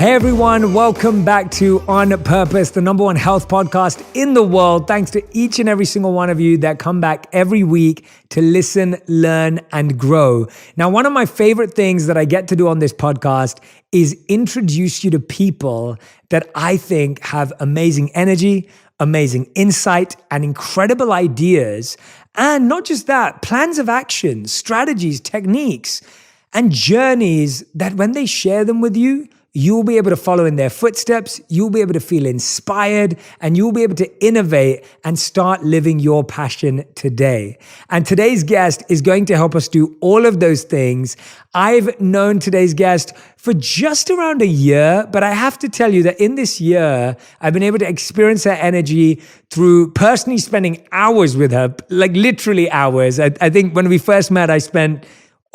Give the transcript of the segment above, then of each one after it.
Hey everyone, welcome back to On Purpose, the number one health podcast in the world. Thanks to each and every single one of you that come back every week to listen, learn, and grow. Now, one of my favorite things that I get to do on this podcast is introduce you to people that I think have amazing energy, amazing insight, and incredible ideas. And not just that, plans of action, strategies, techniques, and journeys that when they share them with you, you'll be able to follow in their footsteps, you'll be able to feel inspired, and you'll be able to innovate and start living your passion today. And today's guest is going to help us do all of those things. I've known today's guest for just around a year, but I have to tell you that in this year, I've been able to experience her energy through personally spending hours with her, like literally hours. I think when we first met, I spent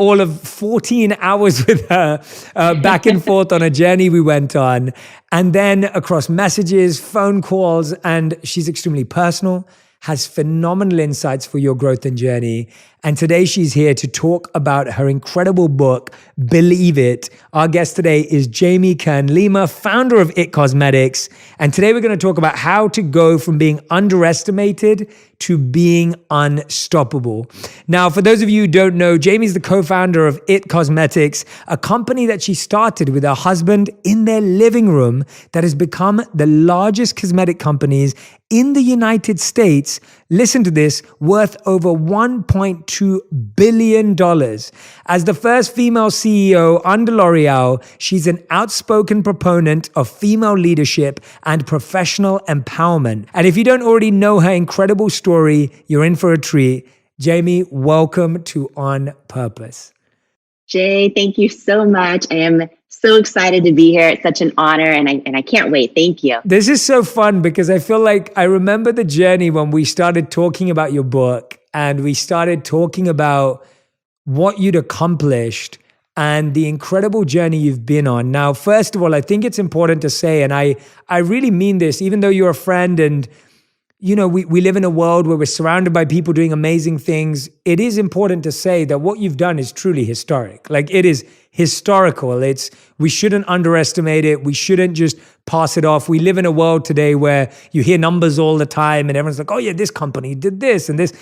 all of 14 hours with her back and forth on a journey we went on. And then across messages, phone calls, and she's extremely personal, has phenomenal insights for your growth and journey. And today she's here to talk about her incredible book, Believe It. Our guest today is Kern Lima, founder of It Cosmetics. And today we're going to talk about how to go from being underestimated to being unstoppable. Now, for those of you who don't know, Jamie's the co-founder of It Cosmetics, a company that she started with her husband in their living room that has become the largest cosmetic companies in the United States. Listen to this, worth over $1.2 billion. As the first female CEO under L'Oreal, she's an outspoken proponent of female leadership and professional empowerment. And if you don't already know her incredible story, you're in for a treat. Jamie, welcome to On Purpose. Jay, thank you so much. I am so excited to be here. It's such an honor, and I can't wait. Thank you. This is so fun because I feel like I remember the journey when we started talking about your book and we started talking about what you'd accomplished and the incredible journey you've been on. Now, first of all, I think it's important to say, and I really mean this, even though you're a friend and you know, we live in a world where we're surrounded by people doing amazing things. It is important to say that what you've done is truly historic. Like, it is historical. We shouldn't underestimate it. We shouldn't just pass it off. We live in a world today where you hear numbers all the time and everyone's like, oh yeah, this company did this and this.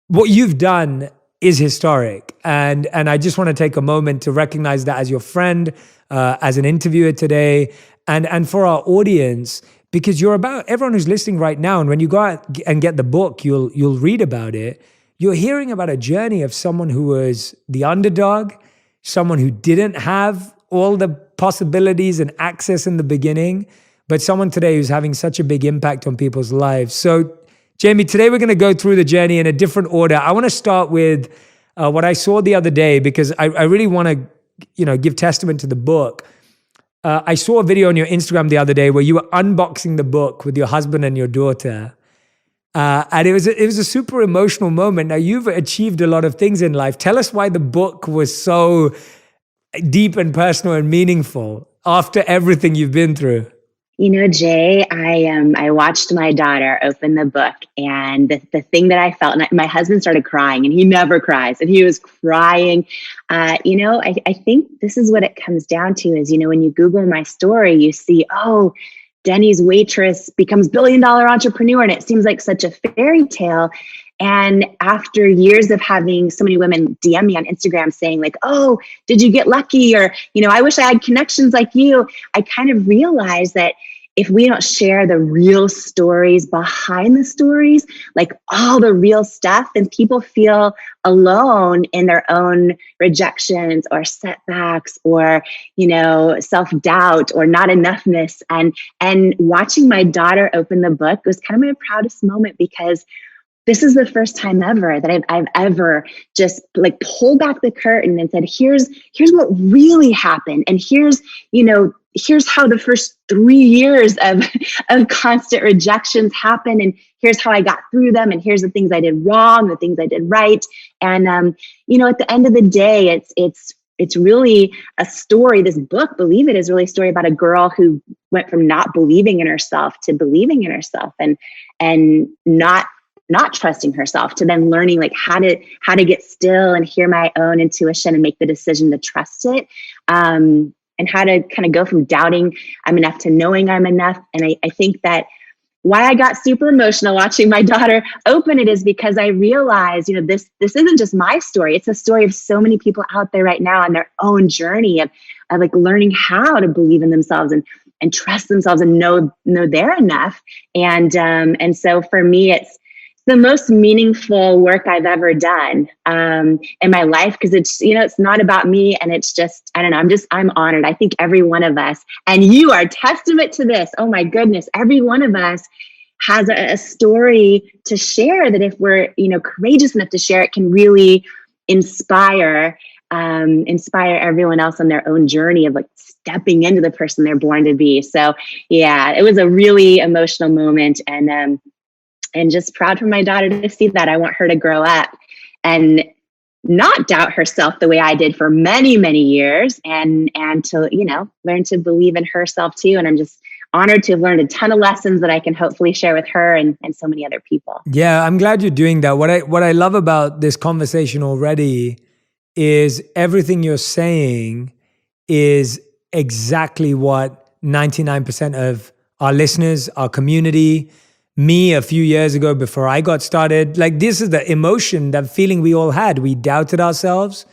What you've done is historic. And I just want to take a moment to recognize that as your friend, as an interviewer today, and for our audience, because you're about everyone who's listening right now. And when you go out and get the book, you'll read about it. You're hearing about a journey of someone who was the underdog, someone who didn't have all the possibilities and access in the beginning, but someone today who's having such a big impact on people's lives. So, Jamie, today we're going to go through the journey in a different order. I want to start with what I saw the other day because I really want to, give testament to the book. I saw a video on your Instagram the other day where you were unboxing the book with your husband and your daughter. And it was a super emotional moment. Now, you've achieved a lot of things in life. Tell us why the book was so deep and personal and meaningful after everything you've been through. You know, Jay, I watched my daughter open the book, and the thing that I felt, and my husband started crying, and he never cries, and he was crying. I think this is what it comes down to is, when you Google my story, you see, oh, Denny's waitress becomes billion-dollar entrepreneur, and it seems like such a fairy tale. And after years of having so many women DM me on Instagram saying like, oh, did you get lucky? Or, I wish I had connections like you. I kind of realized that if we don't share the real stories behind the stories, like all the real stuff, then people feel alone in their own rejections or setbacks or, self-doubt or not enoughness. And watching my daughter open the book was kind of my proudest moment because this is the first time ever that I've ever just like pulled back the curtain and said, here's what really happened. And here's how the first 3 years of constant rejections happened. And here's how I got through them. And here's the things I did wrong, the things I did right. And, at the end of the day, it's really a story. This book, Believe It, is really a story about a girl who went from not believing in herself to believing in herself and not trusting herself to then learning like how to get still and hear my own intuition and make the decision to trust it. and how to kind of go from doubting I'm enough to knowing I'm enough. And I think that why I got super emotional watching my daughter open it is because I realized, this isn't just my story. It's a story of so many people out there right now on their own journey of like learning how to believe in themselves and trust themselves and know they're enough. And so for me, it's the most meaningful work I've ever done in my life, because it's not about me, and it's just, I don't know, I'm honored. I think every one of us, and you are testament to this. Oh my goodness, every one of us has a story to share that if we're, courageous enough to share, it can really inspire everyone else on their own journey of like stepping into the person they're born to be. So yeah, it was a really emotional moment, and just proud for my daughter to see that. I want her to grow up and not doubt herself the way I did for many, many years, and to, learn to believe in herself too. And I'm just honored to have learned a ton of lessons that I can hopefully share with her and so many other people. Yeah, I'm glad you're doing that. What I love about this conversation already is everything you're saying is exactly what 99% of our listeners, our community, me a few years ago before I got started, like this is the emotion, that feeling we all had. We doubted ourselves.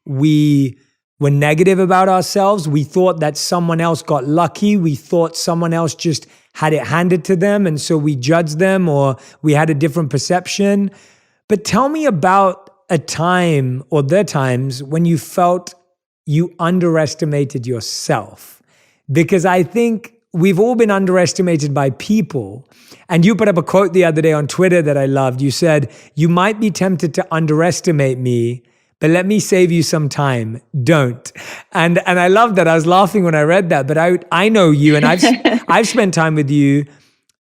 We were negative about ourselves. We thought that someone else got lucky. We thought someone else just had it handed to them. And so we judged them, or we had a different perception. But tell me about a time, or the times, when you felt you underestimated yourself. Because I think we've all been underestimated by people. And you put up a quote the other day on Twitter that I loved. You said, "You might be tempted to underestimate me, but let me save you some time. Don't." And I love that. I was laughing when I read that, but I know you, and I've spent time with you.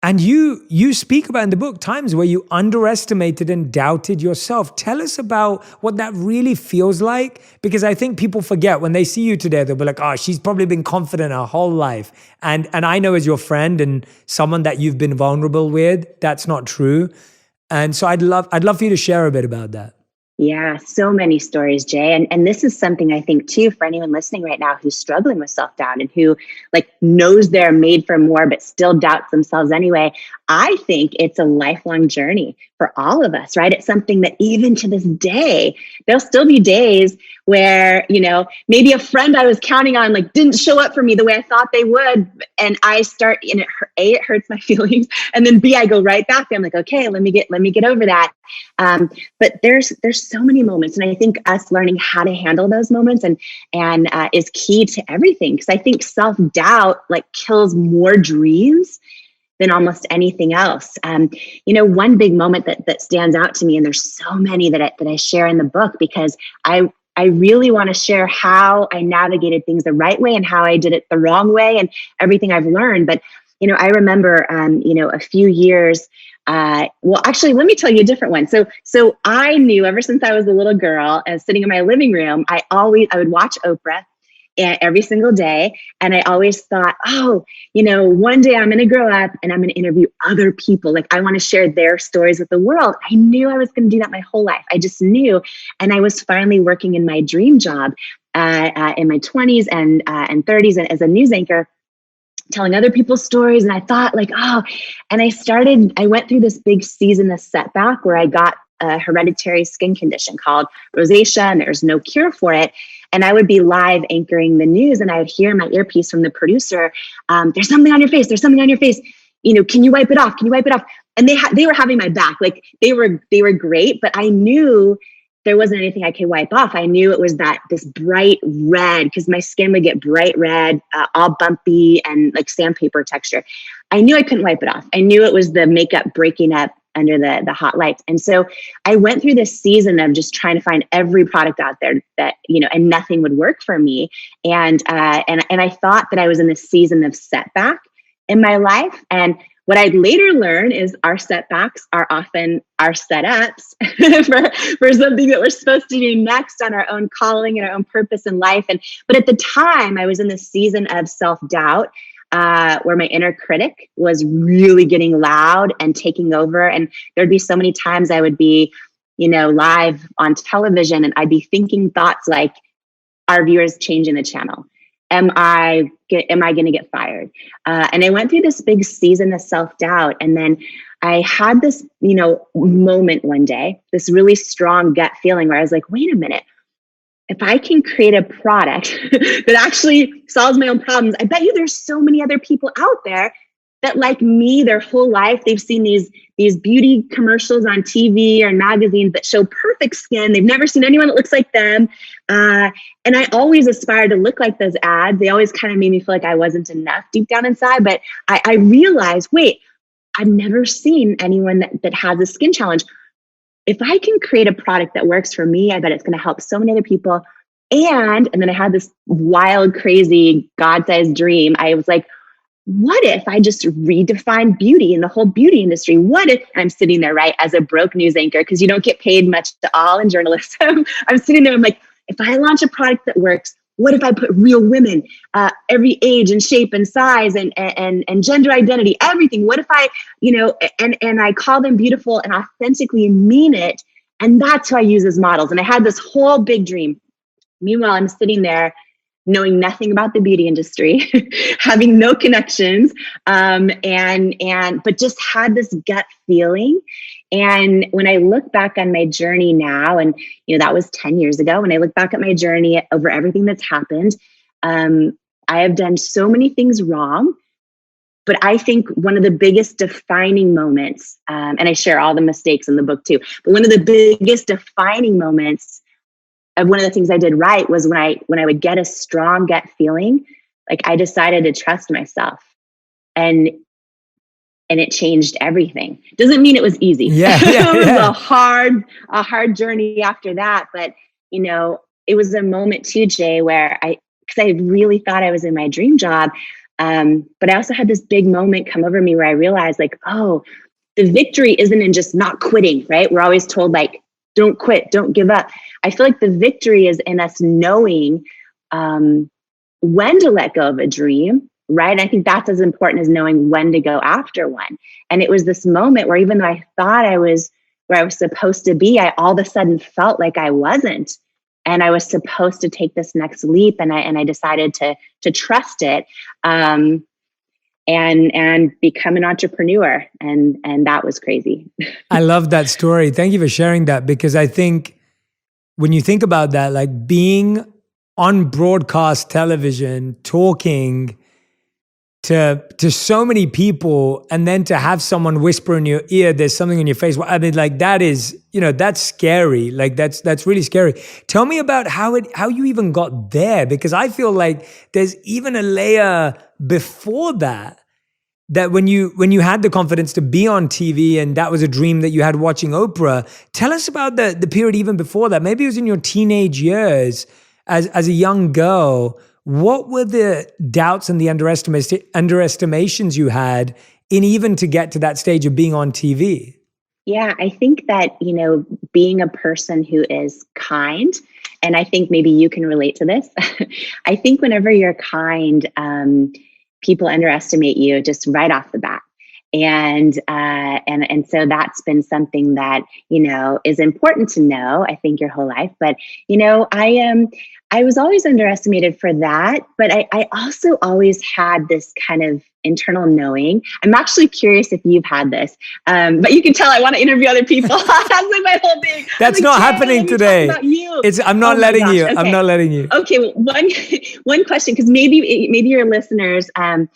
And you speak about in the book times where you underestimated and doubted yourself. Tell us about what that really feels like, because I think people forget when they see you today, they'll be like, "Oh, she's probably been confident her whole life." And I know, as your friend and someone that you've been vulnerable with, that's not true. And so I'd love for you to share a bit about that. Yeah, so many stories, Jay. And this is something I think too, for anyone listening right now who's struggling with self-doubt and who like knows they're made for more, but still doubts themselves anyway. I think it's a lifelong journey for all of us, right? It's something that even to this day, there'll still be days where, maybe a friend I was counting on like didn't show up for me the way I thought they would. And I start, and it hurts my feelings. And then B, I go right back there. I'm like, okay, let me get over that. But there's so many moments, and I think us learning how to handle those moments and is key to everything. Because I think self-doubt like kills more dreams than almost anything else. One big moment that stands out to me, and there's so many that I share in the book, because I really want to share how I navigated things the right way and how I did it the wrong way and everything I've learned. But I remember a few years. Well, actually, let me tell you a different one. So I knew ever since I was a little girl, and sitting in my living room, I would watch Oprah every single day. And I always thought, one day I'm going to grow up and I'm going to interview other people. Like, I want to share their stories with the world. I knew I was going to do that my whole life. I just knew. And I was finally working in my dream job in my 20s and 30s as a news anchor, telling other people's stories. And I thought and I went through this big season of setback where I got a hereditary skin condition called rosacea, and there's no cure for it. And I would be live anchoring the news, and I would hear in my earpiece from the producer, "There's something on your face. There's something on your face. Can you wipe it off? Can you wipe it off?" And they were having my back. Like they were great, but I knew there wasn't anything I could wipe off. I knew it was this bright red, because my skin would get bright red, all bumpy and like sandpaper texture. I knew I couldn't wipe it off. I knew it was the makeup breaking up under the hot lights. And so I went through this season of just trying to find every product out there that, and nothing would work for me. And I thought that I was in this season of setback in my life. And what I'd later learn is our setbacks are often our setups for something that we're supposed to do next on our own calling and our own purpose in life. But at the time, I was in this season of self-doubt, where my inner critic was really getting loud and taking over. And there'd be so many times I would be, live on television, and I'd be thinking thoughts like, "Our viewers changing the channel. am I going to get fired? And I went through this big season of self-doubt. And then I had this, moment one day, this really strong gut feeling where I was like, wait a minute, if I can create a product that actually solves my own problems, I bet you there's so many other people out there that, like me, their whole life, they've seen these beauty commercials on TV or in magazines that show perfect skin. They've never seen anyone that looks like them. And I always aspired to look like those ads. They always kind of made me feel like I wasn't enough deep down inside. But I realized, wait, I've never seen anyone that has a skin challenge. If I can create a product that works for me, I bet it's going to help so many other people. And then I had this wild, crazy, God-sized dream. I was like, what if I just redefine beauty and the whole beauty industry? What if I'm sitting there, right, as a broke news anchor, because you don't get paid much at all in journalism. I'm sitting there, I'm like, if I launch a product that works, what if I put real women, every age and shape and size and gender identity, everything? What if I, and I call them beautiful and authentically mean it? And that's who I use as models. And I had this whole big dream. Meanwhile, I'm sitting there knowing nothing about the beauty industry, having no connections, but just had this gut feeling. And when I look back on my journey now, and that was 10 years ago, when I look back at my journey over everything that's happened, I have done so many things wrong. But I think one of the biggest defining moments, and I share all the mistakes in the book too, but one of the biggest defining moments of one of the things I did right was when I would get a strong gut feeling, like I decided to trust myself, and it changed everything. Doesn't mean it was easy. Yeah, It was a hard journey after that. But it was a moment too, Jay, where because I really thought I was in my dream job, but I also had this big moment come over me where I realized, like, oh, the victory isn't in just not quitting, right? We're always told, like, don't quit, don't give up. I feel like the victory is in us knowing when to let go of a dream, right? And I think that's as important as knowing when to go after one. And it was this moment where even though I thought I was where I was supposed to be, I all of a sudden felt like I wasn't. And I was supposed to take this next leap, and I decided to trust it. And become an entrepreneur. And that was crazy. I love that story. Thank you for sharing that, because I think when you think about that, like being on broadcast television, talking to so many people, and then to have someone whisper in your ear, there's something in your face. I mean, like that is, that's scary. Like that's really scary. Tell me about how you even got there, because I feel like there's even a layer before that when you had the confidence to be on TV, and that was a dream that you had watching Oprah. Tell us about the period even before that. Maybe it was in your teenage years as a young girl. What were the doubts and the underestimations you had in even to get to that stage of being on TV? Yeah, I think that, being a person who is kind, and I think maybe you can relate to this. I think whenever you're kind, people underestimate you just right off the bat. And so that's been something that, is important to know, I think, your whole life. But, I was always underestimated for that, but I also always had this kind of internal knowing. I'm actually curious if you've had this, but you can tell I want to interview other people. That's like my whole thing. That's not happening today. I'm not letting you. Okay. I'm not letting you. Okay, well, one question, because maybe your listeners can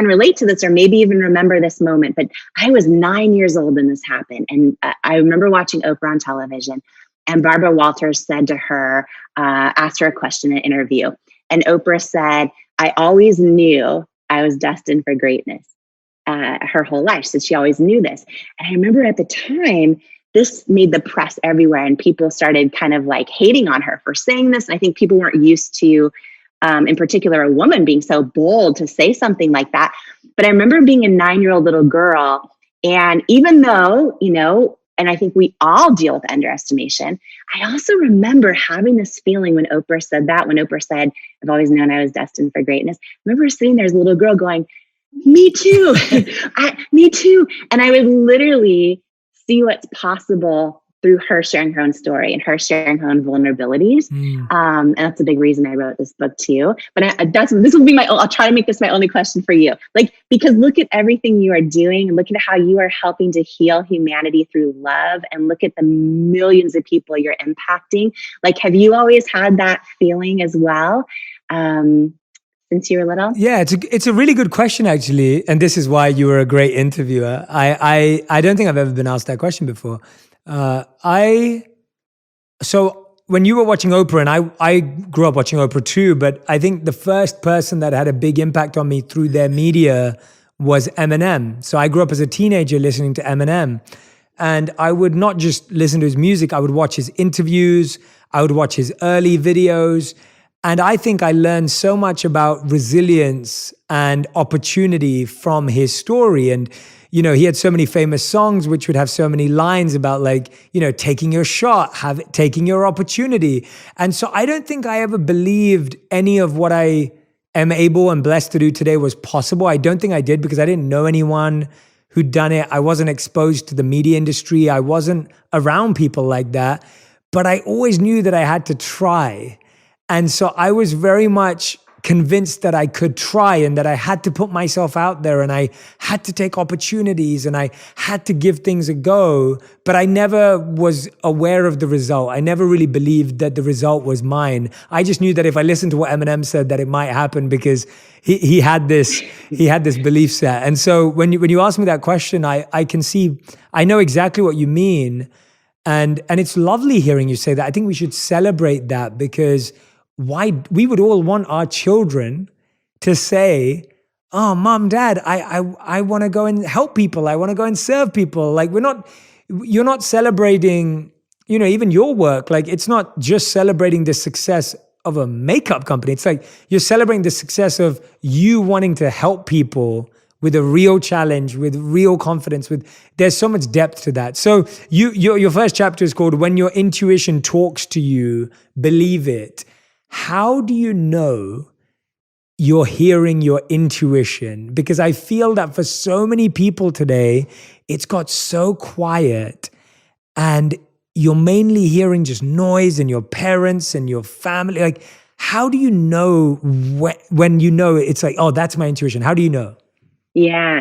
relate to this, or maybe even remember this moment. But I was 9 years old when this happened, and I remember watching Oprah on television. And Barbara Walters said to her, asked her a question in an interview. And Oprah said, I always knew I was destined for greatness her whole life. So she always knew this. And I remember at the time, this made the press everywhere, and people started kind of like hating on her for saying this. And I think people weren't used to, in particular, a woman being so bold to say something like that. But I remember being a 9-year-old little girl. And even though, and I think we all deal with underestimation, I also remember having this feeling when Oprah said that, when Oprah said, I've always known I was destined for greatness. I remember sitting there as a little girl going, me too, me too. And I would literally see what's possible through her sharing her own story and her sharing her own vulnerabilities. And that's a big reason I wrote this book too. But this will be I'll try to make this my only question for you. Like, because look at everything you are doing and look at how you are helping to heal humanity through love, and look at the millions of people you're impacting. Like, have you always had that feeling as well? Since you were little? Yeah, it's a really good question, actually. And this is why you were a great interviewer. I don't think I've ever been asked that question before. So when you were watching Oprah, and I grew up watching Oprah too, but I think the first person that had a big impact on me through their media was Eminem. So I grew up as a teenager listening to Eminem. And I would not just listen to his music, I would watch his interviews, I would watch his early videos. And I think I learned so much about resilience and opportunity from his story. And, you know, he had so many famous songs which would have so many lines about, like, you know, taking your shot, taking your opportunity. And so I don't think I ever believed any of what I am able and blessed to do today was possible. I don't think I did, because I didn't know anyone who'd done it. I wasn't exposed to the media industry. I wasn't around people like that. But I always knew that I had to try. And so I was very much convinced that I could try, and that I had to put myself out there, and I had to take opportunities, and I had to give things a go. But I never was aware of the result. I never really believed that the result was mine. I just knew that if I listened to what Eminem said, that it might happen, because he had this belief set. And so when you ask me that question, I know exactly what you mean. And it's lovely hearing you say that. I think we should celebrate that, because we would all want our children to say, "Oh, mom, dad, I want to go and help people. I want to go and serve people." Like, you're not celebrating, you know, even your work. Like, it's not just celebrating the success of a makeup company. It's like you're celebrating the success of you wanting to help people with a real challenge, with real confidence. There's so much depth to that. So your first chapter is called "When Your Intuition Talks to You, Believe It." How do you know you're hearing your intuition? Because I feel that for so many people today, it's got so quiet, and you're mainly hearing just noise and your parents and your family. Like, how do you know when you know it's like, oh, that's my intuition? How do you know? Yeah.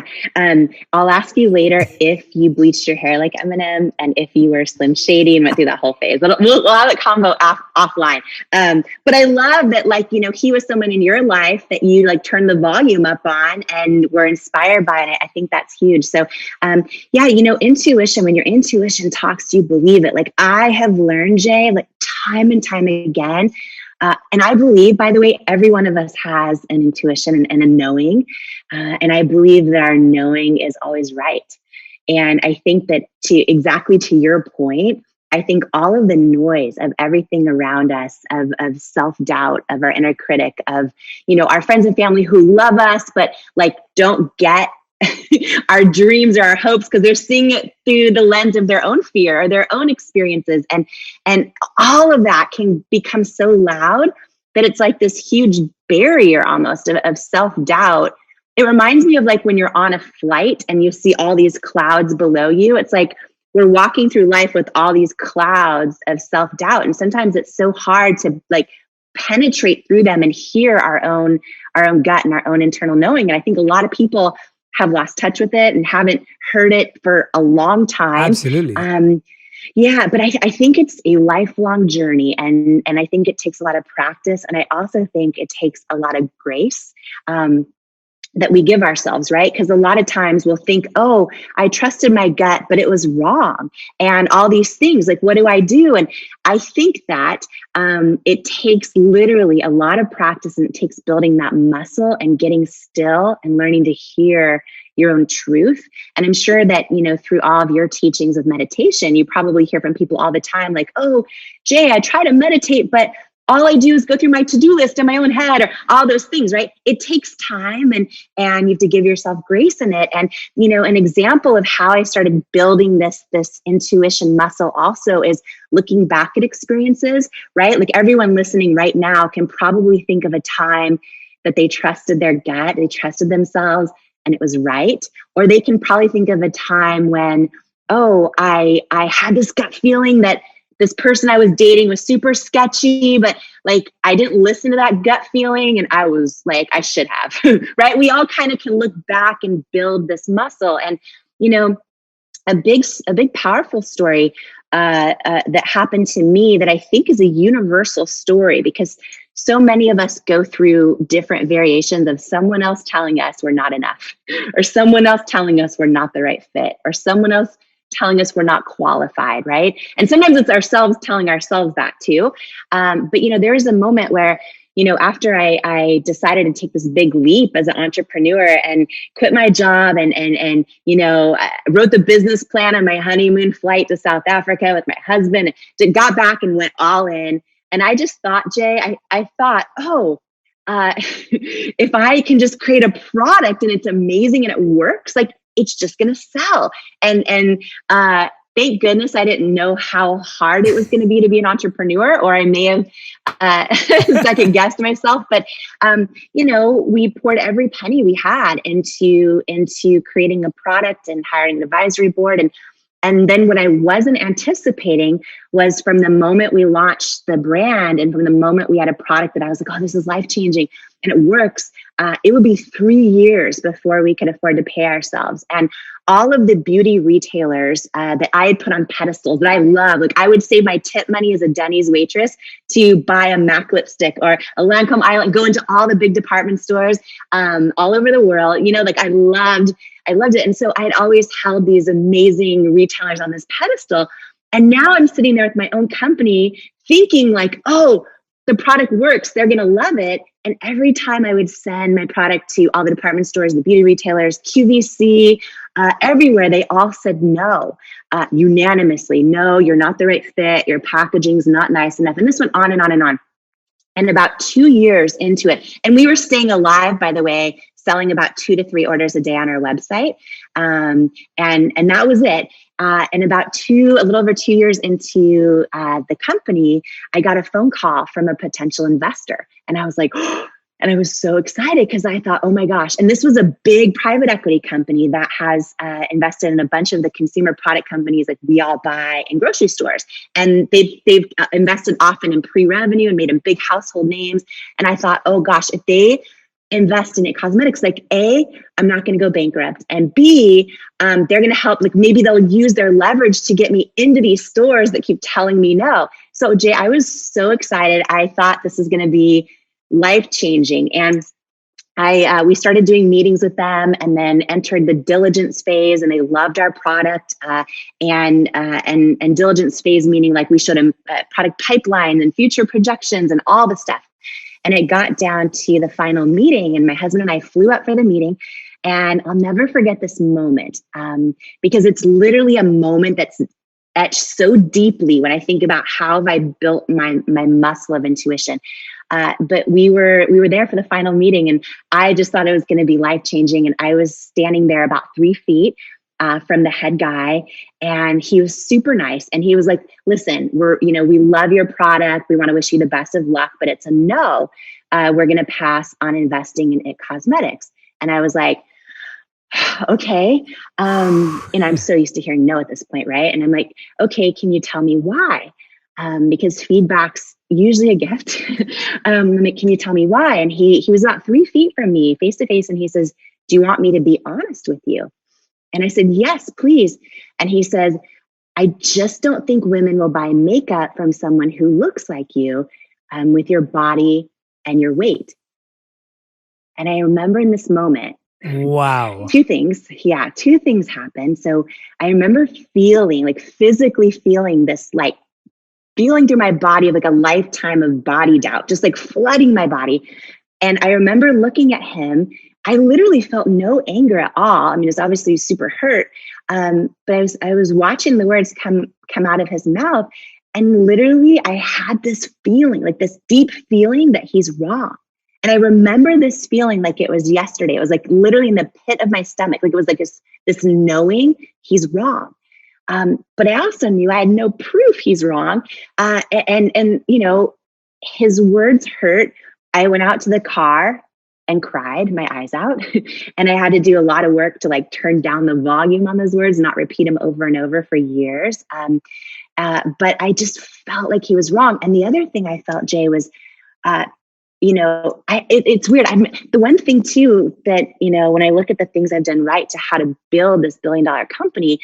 I'll ask you later if you bleached your hair like Eminem, and if you were Slim Shady and went through that whole phase. We'll have a combo offline. But I love that, like, you know, he was someone in your life that you like turned the volume up on and were inspired by it. I think that's huge. So, yeah, you know, intuition, when your intuition talks to you, believe it. Like, I have learned, Jay, like time and time again. And I believe, by the way, every one of us has an intuition and a knowing. And I believe that our knowing is always right. And I think that exactly to your point, I think all of the noise of everything around us, of self-doubt, of our inner critic, of, you know, our friends and family who love us, but like don't get our dreams or our hopes because they're seeing it through the lens of their own fear or their own experiences. And all of that can become so loud that it's like this huge barrier almost of self-doubt. It reminds me of like when you're on a flight and you see all these clouds below you. It's like we're walking through life with all these clouds of self-doubt. And sometimes it's so hard to like penetrate through them and hear our own gut and our own internal knowing. And I think a lot of people have lost touch with it and haven't heard it for a long time. Absolutely. Yeah, but I think it's a lifelong journey, and I think it takes a lot of practice. And I also think it takes a lot of grace that we give ourselves, right? Because a lot of times we'll think, oh, I trusted my gut, but it was wrong. And all these things, like, what do I do? And I think that it takes literally a lot of practice, and it takes building that muscle and getting still and learning to hear your own truth. And I'm sure that, you know, through all of your teachings of meditation, you probably hear from people all the time, like, oh, Jay, I try to meditate, but all I do is go through my to-do list in my own head, or all those things, right? It takes time, and you have to give yourself grace in it. And, you know, an example of how I started building this intuition muscle also is looking back at experiences, right? Like, everyone listening right now can probably think of a time that they trusted their gut, they trusted themselves, and it was right. Or they can probably think of a time when, oh, I had this gut feeling that this person I was dating was super sketchy, but like I didn't listen to that gut feeling, and I was like, I should have. Right? We all kind of can look back and build this muscle. And you know, a big powerful story that happened to me that I think is a universal story, because so many of us go through different variations of someone else telling us we're not enough, or someone else telling us we're not the right fit, or someone else telling us we're not qualified, right? And sometimes it's ourselves telling ourselves that too. But there was a moment where, after I decided to take this big leap as an entrepreneur and quit my job and I wrote the business plan on my honeymoon flight to South Africa with my husband, got back and went all in. And I just thought, Jay, I thought, if I can just create a product and it's amazing and it works, like it's just going to sell. And thank goodness I didn't know how hard it was going to be an entrepreneur, or I may have second guessed myself. But we poured every penny we had into creating a product and hiring an advisory board. And then what I wasn't anticipating was, from the moment we launched the brand and from the moment we had a product that I was like, oh, this is life-changing and it works, it would be 3 years before we could afford to pay ourselves. And all of the beauty retailers that I had put on pedestals that I love, like I would save my tip money as a Denny's waitress to buy a MAC lipstick or a Lancome eyeliner, go into all the big department stores all over the world. Like I loved it. And so I had always held these amazing retailers on this pedestal. And now I'm sitting there with my own company thinking like, oh, the product works, they're going to love it. And every time I would send my product to all the department stores, the beauty retailers, QVC, everywhere, they all said no, unanimously. No, you're not the right fit. Your packaging's not nice enough. And this went on and on and on. And about 2 years into it, and we were staying alive, by the way, selling about 2 to 3 orders a day on our website. And that was it. And about a little over 2 years into the company, I got a phone call from a potential investor. And I was like, and I was so excited because I thought, oh my gosh. And this was a big private equity company that has invested in a bunch of the consumer product companies like We All Buy in grocery stores. And they've invested often in pre-revenue and made them big household names. And I thought, oh gosh, if they invest in cosmetics, like A, I'm not going to go bankrupt, and B, they're going to help, like maybe they'll use their leverage to get me into these stores that keep telling me no. So Jay, I was so excited. I thought this is going to be life-changing. And we started doing meetings with them, and then entered the diligence phase, and they loved our product. And diligence phase meaning like we showed them product pipelines and future projections and all the stuff. And it got down to the final meeting, and my husband and I flew up for the meeting. And I'll never forget this moment because it's literally a moment that's etched so deeply when I think about how have I built my muscle of intuition. But we were there for the final meeting, and I just thought it was going to be life-changing. And I was standing there about 3 feet from the head guy, and he was super nice. And he was like, listen, we love your product. We want to wish you the best of luck, but it's a no. We're going to pass on investing in It Cosmetics. And I was like, okay. And I'm so used to hearing no at this point, right? And I'm like, okay, can you tell me why? Because feedback's usually a gift. I'm like, can you tell me why? And he was about 3 feet from me, face to face. And he says, do you want me to be honest with you? And I said, yes, please. And he says, I just don't think women will buy makeup from someone who looks like you with your body and your weight. And I remember in this moment, wow, two things happened. So I remember physically feeling this, like feeling through my body of like a lifetime of body doubt, just like flooding my body. And I remember looking at him. I literally felt no anger at all. I mean, it was obviously super hurt. But I was watching the words come out of his mouth. And literally I had this feeling, like this deep feeling that he's wrong. And I remember this feeling like it was yesterday. It was like literally in the pit of my stomach. Like it was like this knowing he's wrong. But I also knew I had no proof he's wrong. And his words hurt. I went out to the car and cried my eyes out. And I had to do a lot of work to like turn down the volume on those words, not repeat them over and over for years. But I just felt like he was wrong. And the other thing I felt, Jay, was, it's weird. The one thing too that, when I look at the things I've done right to how to build this billion-dollar company,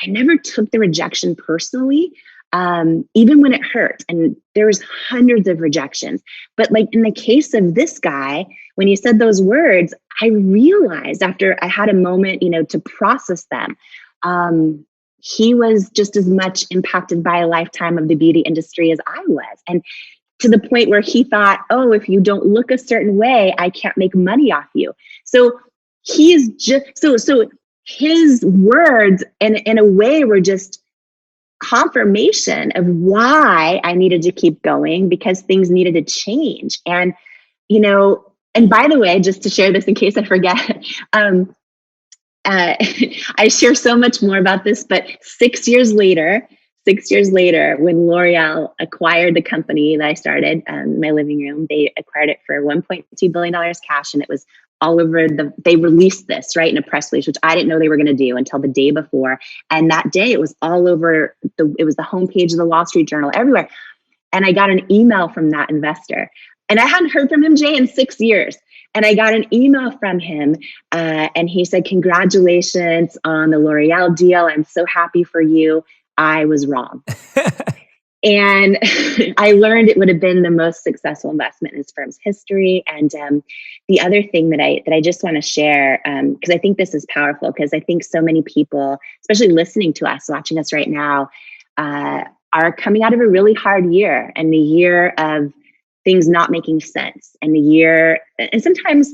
I never took the rejection personally, even when it hurt. And there was hundreds of rejections. But like in the case of this guy, when he said those words, I realized after I had a moment, to process them, he was just as much impacted by a lifetime of the beauty industry as I was. And to the point where he thought, oh, if you don't look a certain way, I can't make money off you. So he's just, so his words in a way were just confirmation of why I needed to keep going, because things needed to change. And, and by the way, just to share this in case I forget, I share so much more about this, but 6 years later, when L'Oreal acquired the company that I started, my living room, they acquired it for $1.2 billion cash. And it was all over they released this, right, in a press release, which I didn't know they were going to do until the day before. And that day it was all over it was the homepage of the Wall Street Journal, everywhere. And I got an email from that investor. And I hadn't heard from him, Jay, in 6 years. And I got an email from him and he said, congratulations on the L'Oreal deal. I'm so happy for you. I was wrong. And I learned it would have been the most successful investment in his firm's history. And the other thing that I just want to share, because I think this is powerful, because I think so many people, especially listening to us, watching us right now, are coming out of a really hard year, and the year of things not making sense, and sometimes,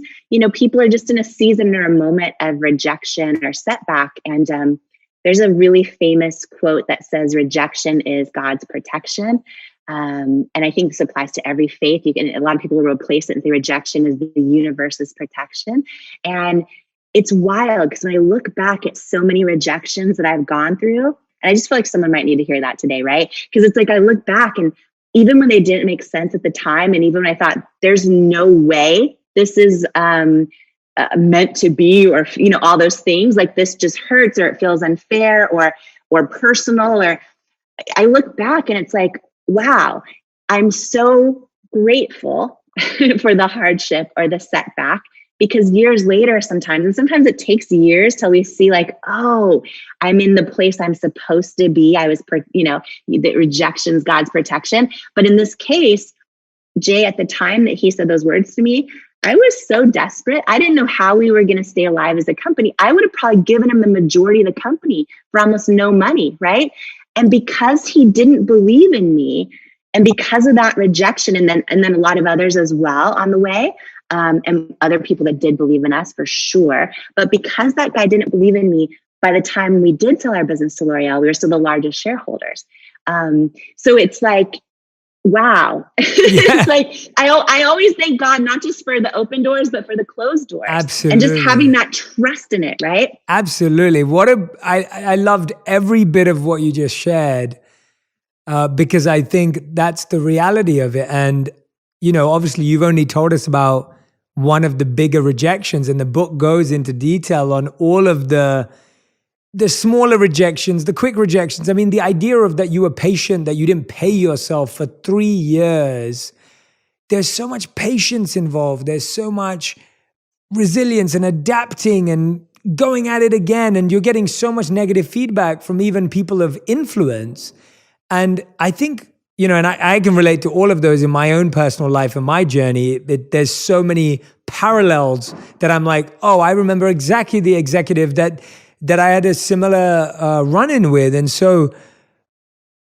people are just in a season or a moment of rejection or setback. And there's a really famous quote that says, rejection is God's protection. And I think this applies to every faith. A lot of people will replace it and say rejection is the universe's protection. And it's wild, because when I look back at so many rejections that I've gone through, and I just feel like someone might need to hear that today, right? Because it's like I look back, and even when they didn't make sense at the time, and even when I thought there's no way this is meant to be, or all those things, like this just hurts, or it feels unfair, or personal, or I look back and it's like, wow, I'm so grateful for the hardship or the setback, because years later sometimes it takes years till we see like, oh, I'm in the place I'm supposed to be. I was, the rejection's God's protection. But in this case, Jay, at the time that he said those words to me, I was so desperate. I didn't know how we were going to stay alive as a company. I would have probably given him the majority of the company for almost no money, right? And because he didn't believe in me, and because of that rejection, and then a lot of others as well on the way, and other people that did believe in us for sure. But because that guy didn't believe in me, by the time we did sell our business to L'Oreal, we were still the largest shareholders. So it's like, wow. It's like, I always thank God, not just for the open doors, but for the closed doors. Absolutely. And just having that trust in it, right? Absolutely. I loved every bit of what you just shared, because I think that's the reality of it. And, obviously you've only told us about one of the bigger rejections, and the book goes into detail on all of the smaller rejections, the quick rejections. I mean, the idea of that you were patient, that you didn't pay yourself for 3 years. There's so much patience involved. There's so much resilience and adapting and going at it again. And you're getting so much negative feedback from even people of influence. And I think, and I can relate to all of those in my own personal life and my journey. There's so many parallels that I'm like, oh, I remember exactly the executive that I had a similar run-in with. And so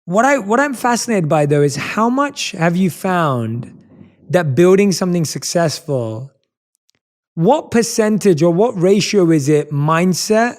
what I'm fascinated by, though, is how much have you found that building something successful, what percentage or what ratio is it mindset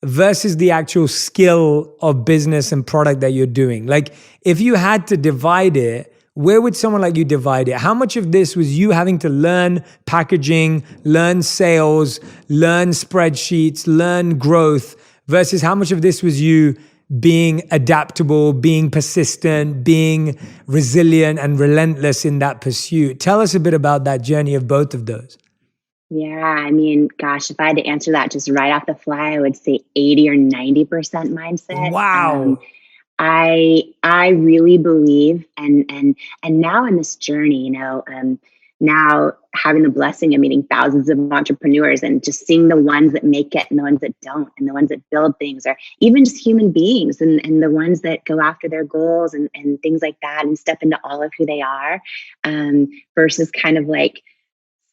versus the actual skill of business and product that you're doing? Like, if you had to divide it, where would someone like you divide it? How much of this was you having to learn packaging, learn sales, learn spreadsheets, learn growth, versus how much of this was you being adaptable, being persistent, being resilient and relentless in that pursuit? Tell us a bit about that journey of both of those. Yeah, I mean, gosh, if I had to answer that just right off the fly, I would say 80 or 90% mindset. Wow. I really believe, and now in this journey, now having the blessing of meeting thousands of entrepreneurs and just seeing the ones that make it and the ones that don't, and the ones that build things, or even just human beings, and the ones that go after their goals and things like that, and step into all of who they are, versus kind of like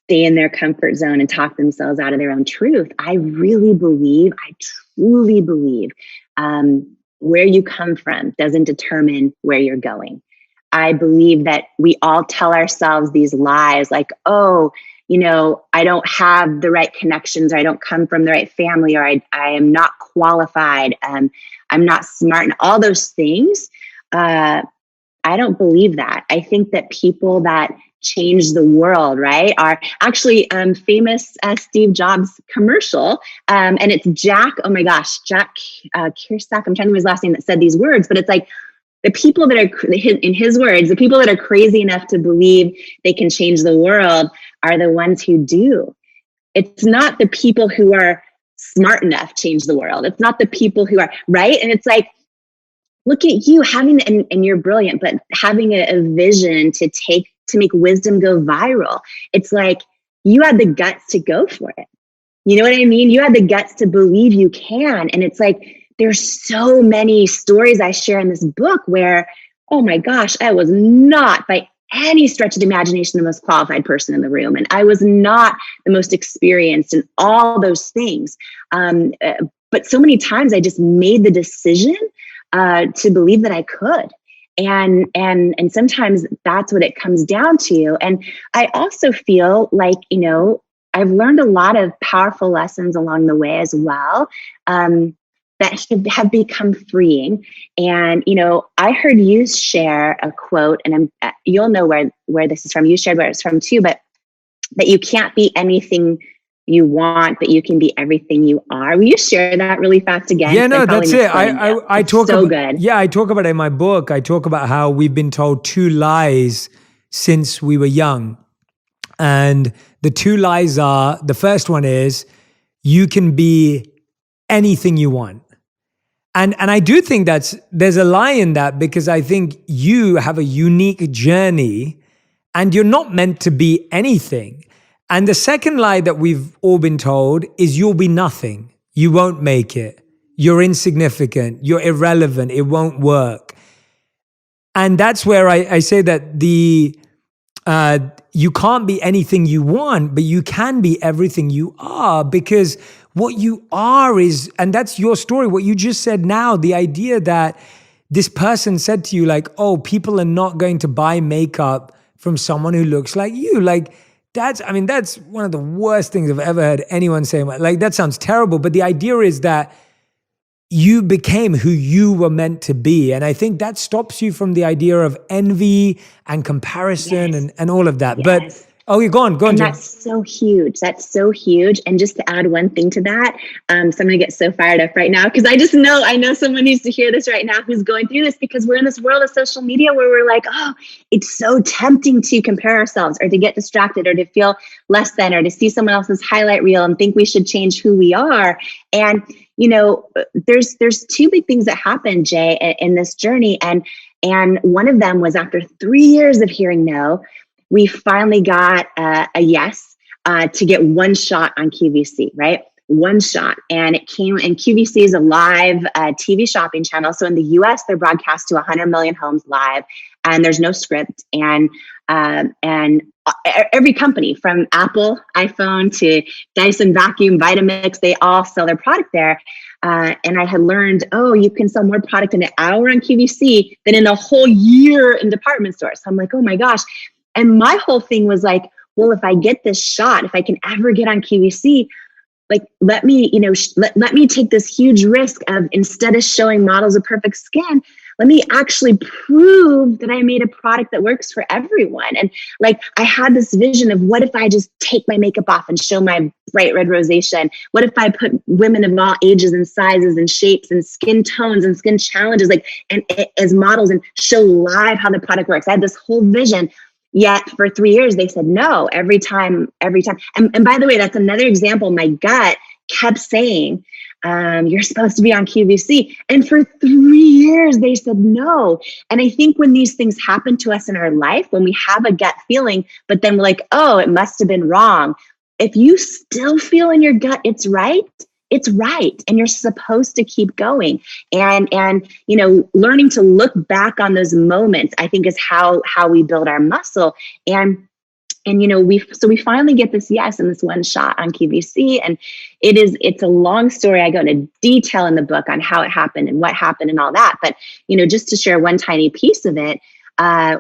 stay in their comfort zone and talk themselves out of their own truth. I really believe, I truly believe, where you come from doesn't determine where you're going. I believe that we all tell ourselves these lies like, oh, I don't have the right connections, or I don't come from the right family, or I am not qualified, I'm not smart, and all those things. I don't believe that. I think that people that change the world, right, are actually famous Steve Jobs commercial. And it's Jack, oh my gosh, Jack Kiersack, I'm trying to remember his last name, that said these words, but it's like the people that are, in his words, the people that are crazy enough to believe they can change the world are the ones who do. It's not the people who are smart enough change the world. It's not the people who are, right? And it's like, look at you having, and you're brilliant, but having a vision to make wisdom go viral. It's like you had the guts to go for it. You know what I mean? You had the guts to believe you can. And it's like, there's so many stories I share in this book where, oh my gosh, I was not by any stretch of the imagination the most qualified person in the room. And I was not the most experienced in all those things. But so many times I just made the decision to believe that I could. And sometimes that's what it comes down to. And I also feel like, I've learned a lot of powerful lessons along the way as well, that have become freeing. And, I heard you share a quote, and you'll know where this is from. You shared where it's from too, but that you can't be anything you want, but you can be everything you are. Will you share that really fast again? Yeah, no, that's it. I talk so about, good. Yeah, I talk about it in my book. I talk about how we've been told two lies since we were young. And the two lies are, the first one is, you can be anything you want. And I do think there's a lie in that, because I think you have a unique journey and you're not meant to be anything. And the second lie that we've all been told is you'll be nothing. You won't make it. You're insignificant. You're irrelevant. It won't work. And that's where I say that you can't be anything you want, but you can be everything you are, because what you are is, and that's your story, what you just said now, the idea that this person said to you, like, oh, people are not going to buy makeup from someone who looks like you. Like, that's one of the worst things I've ever heard anyone say. Like, that sounds terrible, but the idea is that you became who you were meant to be. And I think that stops you from the idea of envy and comparison, Yes. and all of that. Yes. But, oh, you're gone. And Jim. that's so huge. That's so huge. And just to add one thing to that, so I'm going to get so fired up right now, because I know someone needs to hear this right now who's going through this, because we're in this world of social media where we're like, oh, it's so tempting to compare ourselves, or to get distracted, or to feel less than, or to see someone else's highlight reel and think we should change who we are. And, there's two big things that happened, Jay, in this journey. And one of them was, after 3 years of hearing no, we finally got a yes to get one shot on QVC, right? One shot. And it came, and QVC is a live TV shopping channel. So in the US, they're broadcast to 100 million homes live, and there's no script. And every company, from Apple, iPhone, to Dyson vacuum, Vitamix, they all sell their product there. And I had learned, oh, you can sell more product in an hour on QVC than in a whole year in department stores. So I'm like, oh my gosh. And my whole thing was like, well, if I get this shot, if I can ever get on QVC, like, let me take this huge risk of, instead of showing models of perfect skin, let me actually prove that I made a product that works for everyone. And like, I had this vision of, what if I just take my makeup off and show my bright red rosacea? What if I put women of all ages and sizes and shapes and skin tones and skin challenges, like, and as models, and show live how the product works? I had this whole vision. Yet for 3 years, they said no every time. And by the way, that's another example. My gut kept saying, you're supposed to be on QVC. And for 3 years, they said no. And I think when these things happen to us in our life, when we have a gut feeling, but then we're like, oh, it must have been wrong. If you still feel in your gut it's right, it's right. And you're supposed to keep going. And learning to look back on those moments, I think, is how we build our muscle. And we finally get this yes and this one shot on QVC. And it's a long story. I go into detail in the book on how it happened and what happened and all that. But, just to share one tiny piece of it,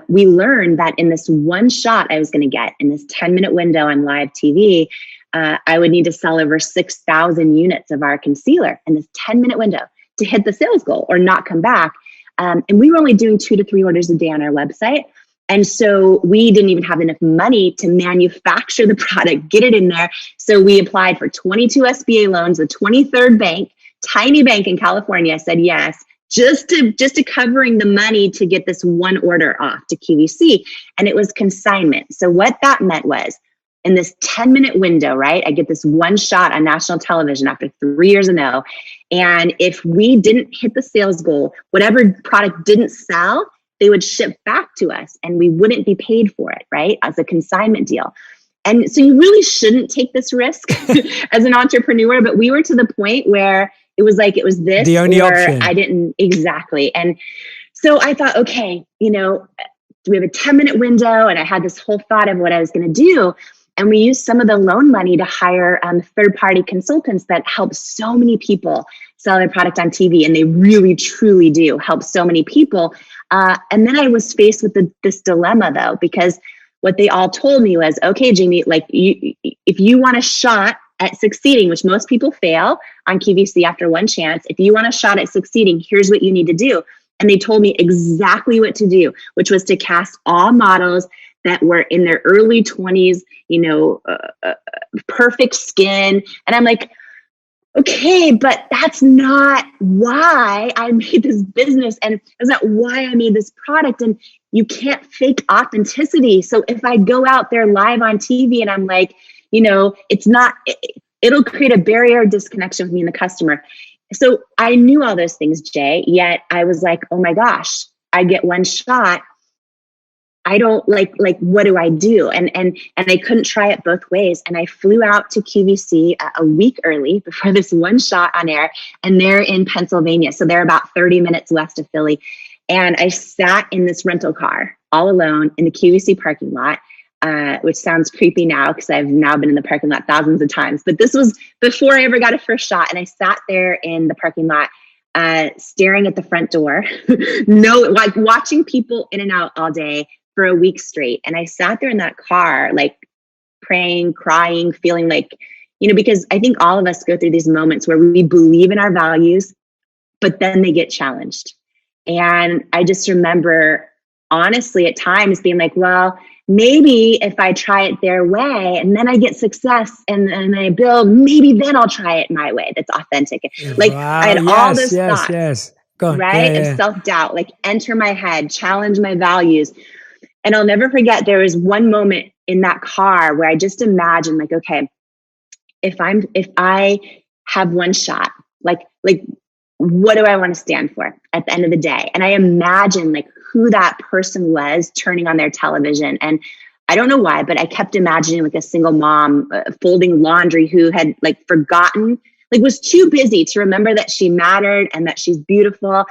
we learned that in this one shot I was going to get in this 10-minute window on live TV, I would need to sell over 6,000 units of our concealer in this 10-minute window to hit the sales goal or not come back. And we were only doing 2 to 3 orders a day on our website. And so we didn't even have enough money to manufacture the product, get it in there. So we applied for 22 SBA loans. The 23rd bank, tiny bank in California, said yes, just to covering the money to get this one order off to QVC. And it was consignment. So what that meant was, in this 10-minute window, right, I get this one shot on national television after 3 years ago. And if we didn't hit the sales goal, whatever product didn't sell, they would ship back to us and we wouldn't be paid for it, right, as a consignment deal. And so you really shouldn't take this risk as an entrepreneur. But we were to the point where it was this, the only option. I didn't exactly. And so I thought, okay, we have a 10-minute window, and I had this whole thought of what I was going to do. And we used some of the loan money to hire third-party consultants that help so many people sell their product on TV. And they really, truly do help so many people. And then I was faced with this dilemma, though, because what they all told me was, okay, Jamie, if you want a shot at succeeding, which most people fail on QVC after one chance, if you want a shot at succeeding, here's what you need to do. And they told me exactly what to do, which was to cast all models that were in their early 20s, perfect skin. And I'm like, okay, but that's not why I made this business. And that's not why I made this product. And you can't fake authenticity. So if I go out there live on TV and I'm like, it'll create a barrier of disconnection with me and the customer. So I knew all those things, Jay, yet I was like, oh my gosh, I get one shot. I don't what do I do? And I couldn't try it both ways. And I flew out to QVC a week early before this one shot on air. And they're in Pennsylvania. So they're about 30 minutes west of Philly. And I sat in this rental car all alone in the QVC parking lot, which sounds creepy now because I've now been in the parking lot thousands of times. But this was before I ever got a first shot. And I sat there in the parking lot, staring at the front door, watching people in and out all day for a week straight. And I sat there in that car, praying, crying, feeling because I think all of us go through these moments where we believe in our values, but then they get challenged. And I just remember, honestly, at times being like, well, maybe if I try it their way and then I get success and I build, maybe then I'll try it my way. That's authentic. Wow, I had all those thoughts, yes. Go on. right? Yeah. Of self-doubt, enter my head, challenge my values. And I'll never forget, there was one moment in that car where I just imagined, okay, if I have one shot, what do I want to stand for at the end of the day? And I imagined who that person was turning on their television. And I don't know why, but I kept imagining a single mom folding laundry who had forgotten, was too busy to remember that she mattered and that she's beautiful.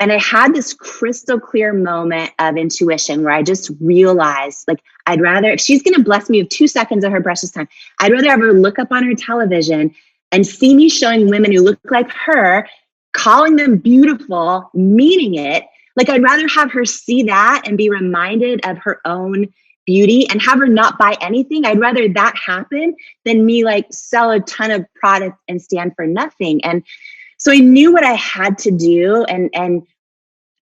And I had this crystal clear moment of intuition where I just realized, I'd rather, if she's going to bless me with 2 seconds of her precious time, I'd rather have her look up on her television and see me showing women who look like her, calling them beautiful, meaning it. I'd rather have her see that and be reminded of her own beauty and have her not buy anything. I'd rather that happen than me sell a ton of product and stand for nothing. And so I knew what I had to do. And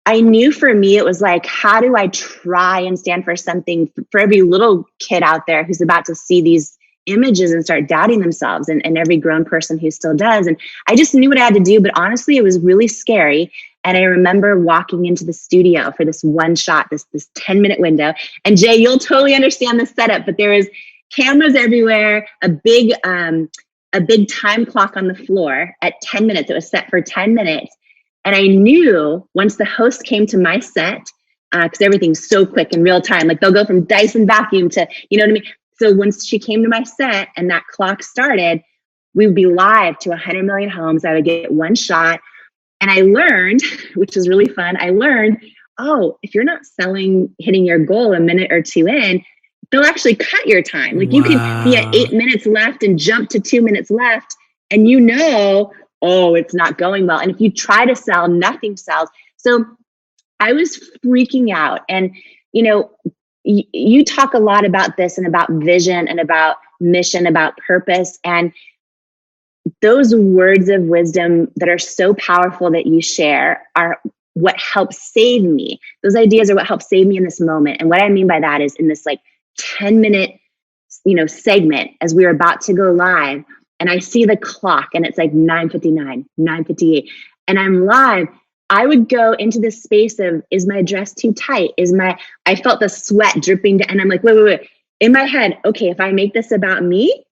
I knew for me, it was how do I try and stand for something for every little kid out there who's about to see these images and start doubting themselves, and every grown person who still does. And I just knew what I had to do. But honestly, it was really scary. And I remember walking into the studio for this one shot, this 10-minute window. And Jay, you'll totally understand the setup, but there was cameras everywhere, a big time clock on the floor at 10 minutes. It was set for 10 minutes. And I knew once the host came to my set, because everything's so quick in real time, like they'll go from Dyson vacuum to, you know what I mean? So once she came to my set and that clock started, we would be live to 100 million homes. I would get one shot. And I learned, which was really fun, oh, if you're not hitting your goal a minute or two in, they'll actually cut your time. Like you can be at 8 minutes left and jump to 2 minutes left. And oh, it's not going well. And if you try to sell, nothing sells. So I was freaking out. And, you talk a lot about this and about vision and about mission, about purpose. And those words of wisdom that are so powerful that you share are what helps save me. Those ideas are what help save me in this moment. And what I mean by that is in this 10-minute, segment as we were about to go live, and I see the clock and it's 9:59, 9:58, and I'm live. I would go into this space of, is my dress too tight? I felt the sweat dripping down, and I'm like, wait. In my head, okay, if I make this about me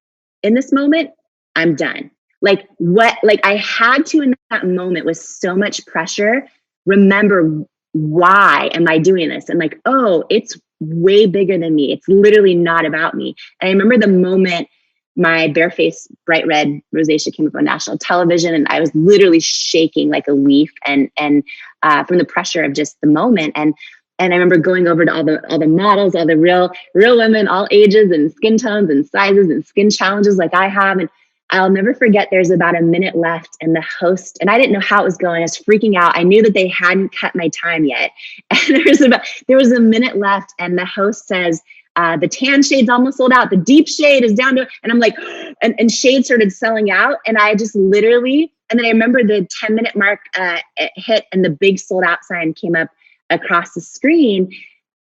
in this moment, I'm done. I had to, in that moment with so much pressure, remember, why am I doing this? And oh, it's way bigger than me. It's literally not about me. And I remember the moment my barefaced bright red rosacea came up on national television, and I was literally shaking like a leaf and from the pressure of just the moment. And I remember going over to all the models, all the real women, all ages and skin tones and sizes and skin challenges like I have. And I'll never forget, there's about a minute left, and the host, and I didn't know how it was going. I was freaking out. I knew that they hadn't cut my time yet. And there was a minute left, and the host says, the tan shade's almost sold out. The deep shade is down to, and I'm like, and shade started selling out. And I just literally, and then I remember the 10-minute mark hit, and the big sold out sign came up across the screen.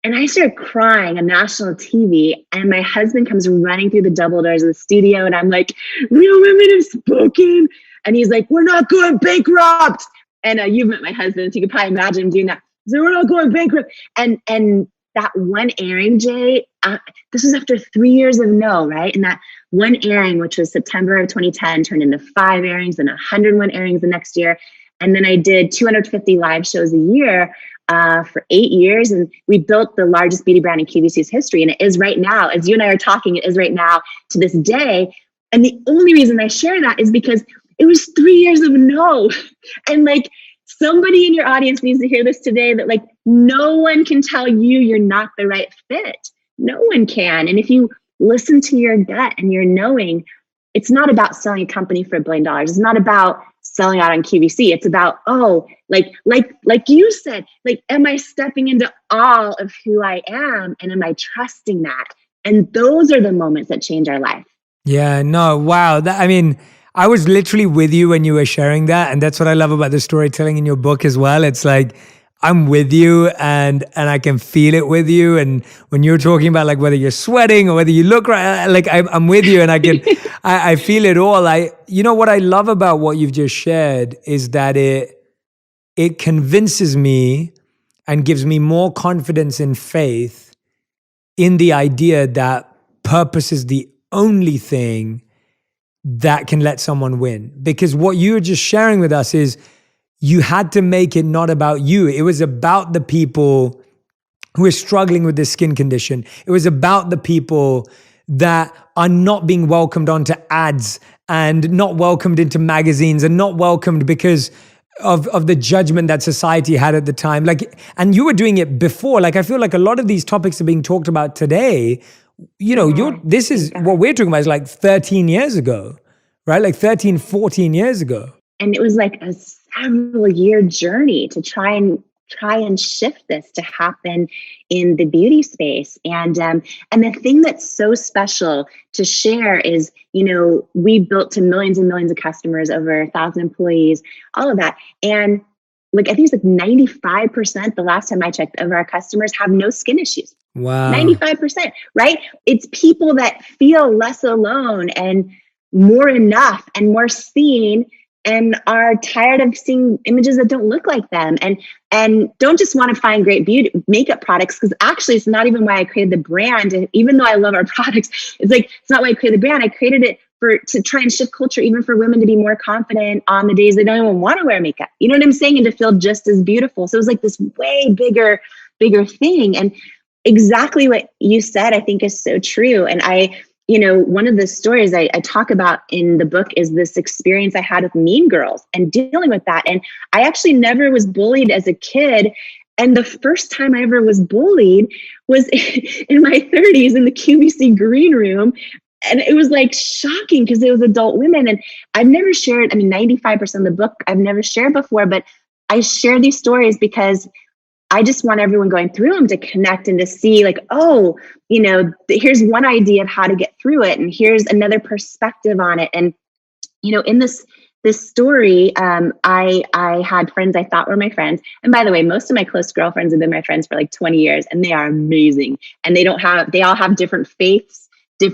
And I started crying on national TV, and my husband comes running through the double doors of the studio, and I'm like, real women have spoken. And he's like, we're not going bankrupt. And you've met my husband, so you can probably imagine him doing that. So we're not going bankrupt. And that one airing, Jay, this was after 3 years of no, right? And that one airing, which was September of 2010, turned into 5 airings and 101 airings the next year. And then I did 250 live shows a year for 8 years. And we built the largest beauty brand in QVC's history. And it is right now, as you and I are talking, it is right now to this day. And the only reason I share that is because it was 3 years of no. And somebody in your audience needs to hear this today, that no one can tell you you're not the right fit. No one can. And if you listen to your gut and your knowing, it's not about selling a company for $1 billion. It's not about selling out on QVC. It's about, like you said, am I stepping into all of who I am, and am I trusting that? And those are the moments that change our life. Yeah, no, wow. I was literally with you when you were sharing that. And that's what I love about the storytelling in your book as well. It's I'm with you, and I can feel it with you. And when you're talking about whether you're sweating or whether you look right, I'm with you, and I can, I feel it all. What I love about what you've just shared is that it convinces me and gives me more confidence and faith in the idea that purpose is the only thing that can let someone win. Because what you were just sharing with us is, you had to make it not about you. It was about the people who are struggling with this skin condition. It was about the people that are not being welcomed onto ads and not welcomed into magazines and not welcomed because of the judgment that society had at the time. And you were doing it before. I feel like a lot of these topics are being talked about today. This is what we're talking about is 13 years ago, right? 13, 14 years ago. And it was a several year journey to try and shift this to happen in the beauty space. And the thing that's so special to share is, we built to millions and millions of customers, over 1,000 employees, all of that. And I think it's 95%, the last time I checked, of our customers have no skin issues. Wow. 95%, right? It's people that feel less alone and more enough and more seen and are tired of seeing images that don't look like them, and don't just want to find great beauty makeup products, because actually it's not even why I created the brand. And even though I love our products, it's not why I created the brand. I created it to try and shift culture, even for women to be more confident on the days they don't even want to wear makeup. You know what I'm saying? And to feel just as beautiful. So it was like this way bigger thing. And exactly what you said, I think, is so true. And one of the stories I talk about in the book is this experience I had with Mean Girls and dealing with that. And I actually never was bullied as a kid. And the first time I ever was bullied was in my 30s in the QVC green room. And it was like shocking because it was adult women. And I've never shared, 95% of the book I've never shared before, but I share these stories because I just want everyone going through them to connect and to see like, oh, here's one idea of how to get through it. And here's another perspective on it. And, in this story, I had friends I thought were my friends. And by the way, most of my close girlfriends have been my friends for like 20 years, and they are amazing. And they all have different faiths, they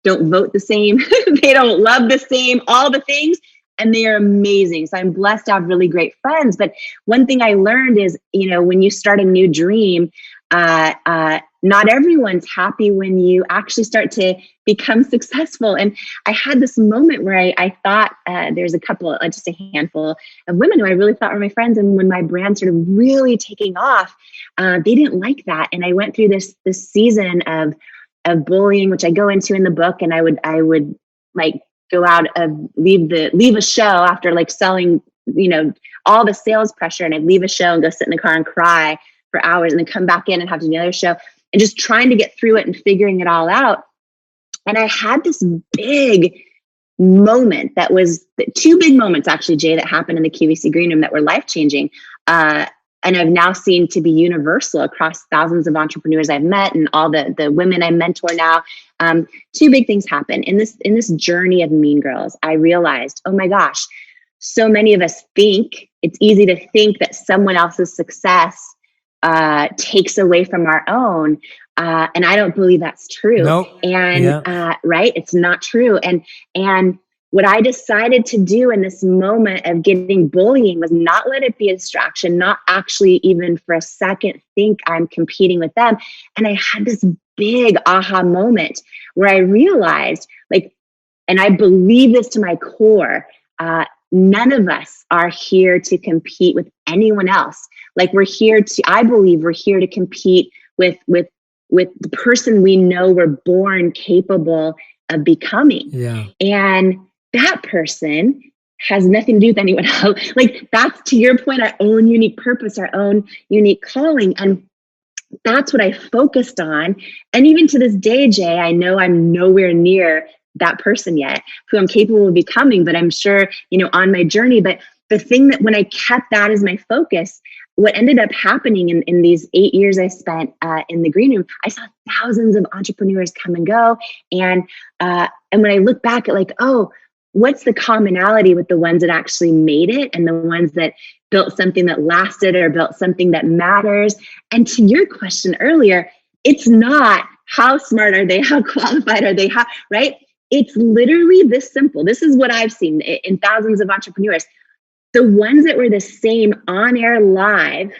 don't vote the same. They don't love the same, all the things. And they are amazing. So I'm blessed to have really great friends. But one thing I learned is, when you start a new dream, not everyone's happy when you actually start to become successful. And I had this moment where I thought there's just a handful of women who I really thought were my friends. And when my brand started really taking off, they didn't like that. And I went through this season of bullying, which I go into in the book. And I would like go out of leave a show after like selling, all the sales pressure. And I'd leave a show and go sit in the car and cry for hours, and then come back in and have to do another show, and just trying to get through it and figuring it all out. And I had this big moment that was two big moments actually, Jay, that happened in the QVC green room that were life-changing. And I've now seen to be universal across thousands of entrepreneurs I've met and all the women I mentor now. Two big things happen in this journey of Mean Girls. I realized, oh my gosh, so many of us think it's easy to think that someone else's success takes away from our own. And I don't believe that's true. Nope. And right, it's not true. And what I decided to do in this moment of getting bullying was not let it be a distraction, not actually even for a second think I'm competing with them. And I had this big aha moment where I realized, and I believe this to my core, none of us are here to compete with anyone else. I believe we're here to compete with the person we know we're born capable of becoming. Yeah. And that person has nothing to do with anyone else. That's, to your point, our own unique purpose, our own unique calling. And that's what I focused on. And even to this day, Jay, I know I'm nowhere near that person yet who I'm capable of becoming, but I'm sure, on my journey. But the thing that when I kept that as my focus, what ended up happening in these 8 years I spent in the green room, I saw thousands of entrepreneurs come and go. And when I look back at what's the commonality with the ones that actually made it and the ones that built something that lasted or built something that matters? And to your question earlier, it's not how smart are they, how qualified are they, right? It's literally this simple. This is what I've seen in thousands of entrepreneurs. The ones that were the same on air live,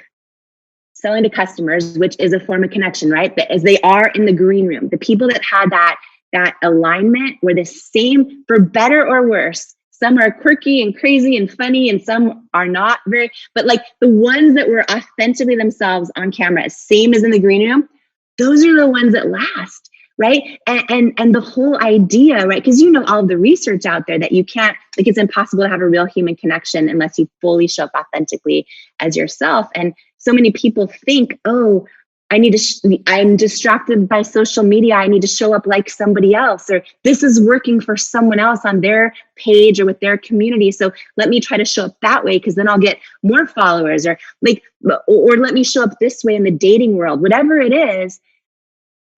selling to customers, which is a form of connection, right? But as they are in the green room, the people that had that alignment were the same, for better or worse. Some are quirky and crazy and funny, and some are not very, but the ones that were authentically themselves on camera, same as in the green room, those are the ones that last. Right. And the whole idea, right? Because all of the research out there that you can't, it's impossible to have a real human connection unless you fully show up authentically as yourself. And so many people think, oh, I'm distracted by social media, I need to show up like somebody else, or this is working for someone else on their page or with their community, so let me try to show up that way because then I'll get more followers, or let me show up this way in the dating world. Whatever it is,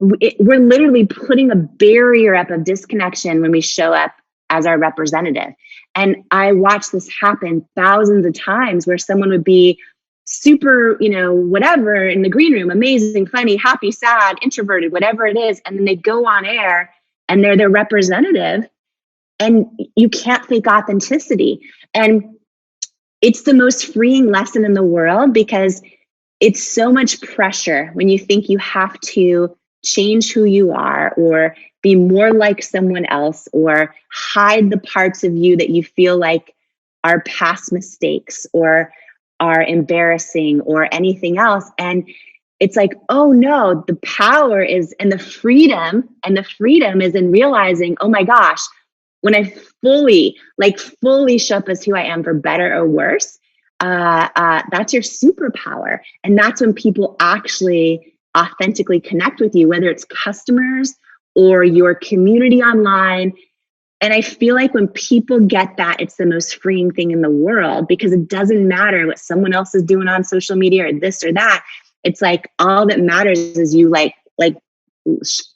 we're literally putting a barrier up of disconnection when we show up as our representative. And I watched this happen thousands of times where someone would be super, whatever in the green room, amazing, funny, happy, sad, introverted, whatever it is. And then they go on air and they're their representative. and you can't fake authenticity. And it's the most freeing lesson in the world, because it's so much pressure when you think you have to change who you are, or be more like someone else, or hide the parts of you that you feel like are past mistakes or are embarrassing or anything else. And it's like, oh no, the power is, and the freedom is in realizing, oh my gosh, when I fully show up as who I am, for better or worse, that's your superpower. And that's when people actually authentically connect with you, whether it's customers or your community online. And I feel like when people get that, it's the most freeing thing in the world, because it doesn't matter what someone else is doing on social media or this or that. It's like, all that matters is you like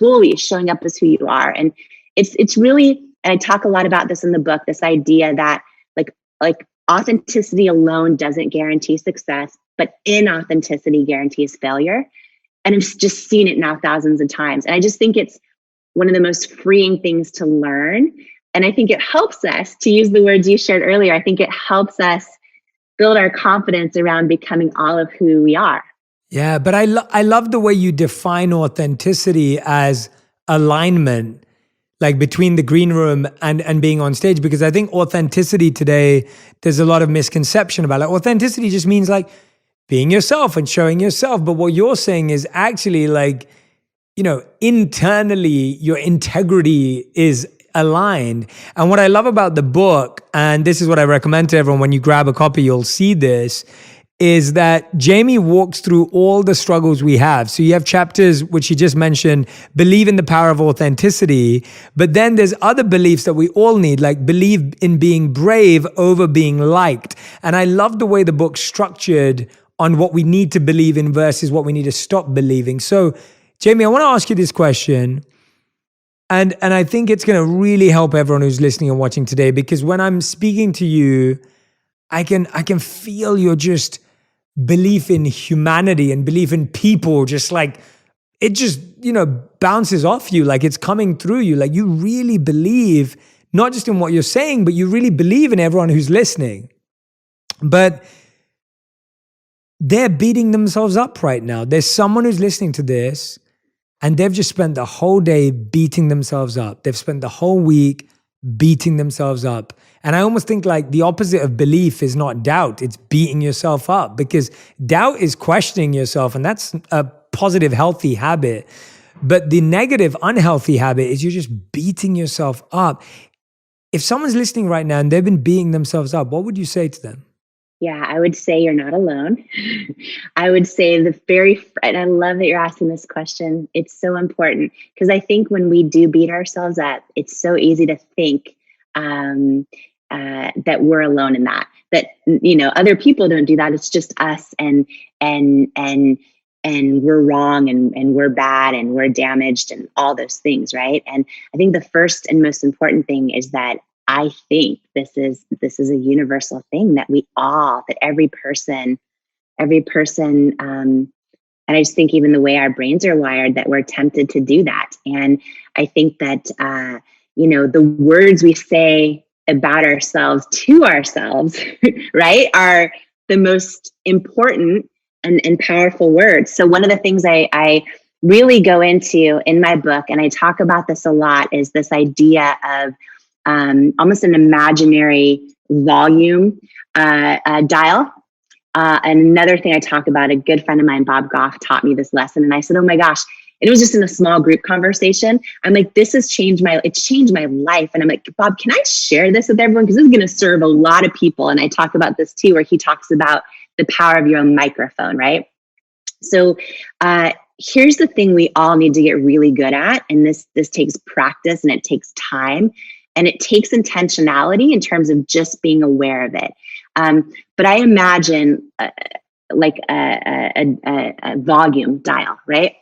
fully showing up as who you are. And it's really, and I talk a lot about this in the book, this idea that like authenticity alone doesn't guarantee success, but inauthenticity guarantees failure. And I've just seen it now thousands of times. And I just think it's one of the most freeing things to learn. And I think it helps us, to use the words you shared earlier, I think it helps us build our confidence around becoming all of who we are. Yeah, but I love the way you define authenticity as alignment, like between the green room and being on stage, because I think authenticity today, there's a lot of misconception about it. Authenticity just means like being yourself and showing yourself. But what you're saying is actually like, internally your integrity is aligned. And what I love about the book, and this is what I recommend to everyone, when you grab a copy, you'll see this, is that Jamie walks through all the struggles we have. So you have chapters, which he just mentioned, believe in the power of authenticity. But then there's other beliefs that we all need, like believe in being brave over being liked. And I love the way the book's structured on what we need to believe in versus what we need to stop believing. So Jamie, I want to ask you this question. And I think it's going to really help everyone who's listening and watching today, because when I'm speaking to you, I can feel your just belief in humanity and belief in people, just like it just, bounces off you, like it's coming through you. Like you really believe, not just in what you're saying, but you really believe in everyone who's listening. But they're beating themselves up right now. There's someone who's listening to this and they've just spent the whole day beating themselves up. They've spent the whole week beating themselves up. And I almost think like the opposite of belief is not doubt, it's beating yourself up, because doubt is questioning yourself, and that's a positive, healthy habit. But the negative, unhealthy habit is you're just beating yourself up. If someone's listening right now and they've been beating themselves up, what would you say to them? Yeah, I would say you're not alone. I would say and I love that you're asking this question. It's so important, because I think when we do beat ourselves up, it's so easy to think that we're alone in that other people don't do that. It's just us, and we're wrong, and we're bad, and we're damaged, and all those things, right? And I think the first and most important thing is that I think this is a universal thing that every person, and I just think even the way our brains are wired, that we're tempted to do that. And I think that, the words we say about ourselves to ourselves, right, are the most important and powerful words. So one of the things I really go into in my book, and I talk about this a lot, is this idea of almost an imaginary volume dial. And another thing I talk about, a good friend of mine, Bob Goff, taught me this lesson. And I said, oh my gosh, and it was just in a small group conversation. I'm like, it's changed my life. And I'm like, Bob, can I share this with everyone? Because this is going to serve a lot of people. And I talk about this too, where he talks about the power of your own microphone, right? So here's the thing we all need to get really good at. And this takes practice, and it takes time. And it takes intentionality in terms of just being aware of it. But I imagine like a volume dial, right?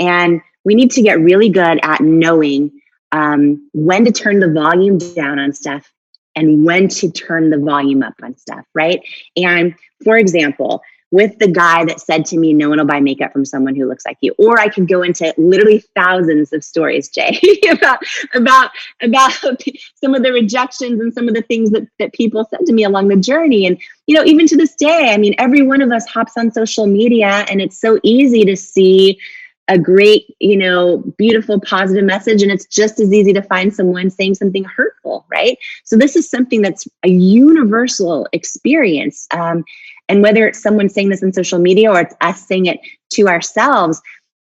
And we need to get really good at knowing when to turn the volume down on stuff and when to turn the volume up on stuff, right? And for example, with the guy that said to me, no one will buy makeup from someone who looks like you. Or I could go into literally thousands of stories, Jay, about some of the rejections and some of the things that people said to me along the journey. And, even to this day, I mean, every one of us hops on social media, and it's so easy to see a great, beautiful, positive message. And it's just as easy to find someone saying something hurtful, right? So this is something that's a universal experience. And whether it's someone saying this on social media or it's us saying it to ourselves,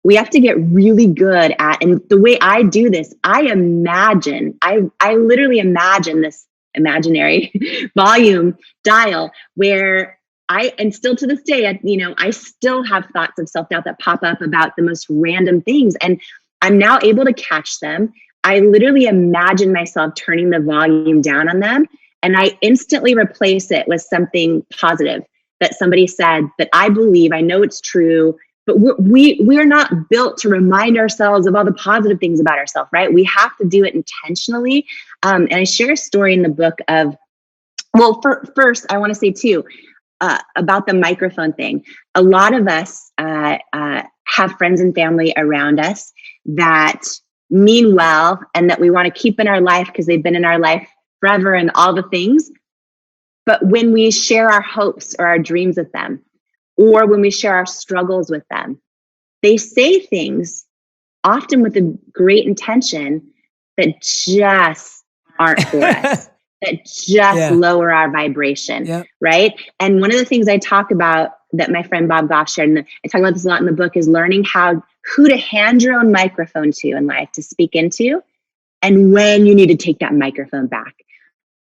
we have to get really good at, and the way I do this, I literally imagine this imaginary volume dial where and still to this day, I still have thoughts of self-doubt that pop up about the most random things. And I'm now able to catch them. I literally imagine myself turning the volume down on them, and I instantly replace it with something positive that somebody said that I believe, I know it's true, but we're not built to remind ourselves of all the positive things about ourselves, right? We have to do it intentionally. And I share a story in the book of, first, I want to say too, about the microphone thing. A lot of us have friends and family around us that mean well and that we want to keep in our life because they've been in our life forever and all the things. But when we share our hopes or our dreams with them, or when we share our struggles with them, they say things often with a great intention that just aren't for us, that just lower our vibration, right? And one of the things I talk about that my friend Bob Goff shared, and I talk about this a lot in the book, is learning who to hand your own microphone to in life to speak into, and when you need to take that microphone back.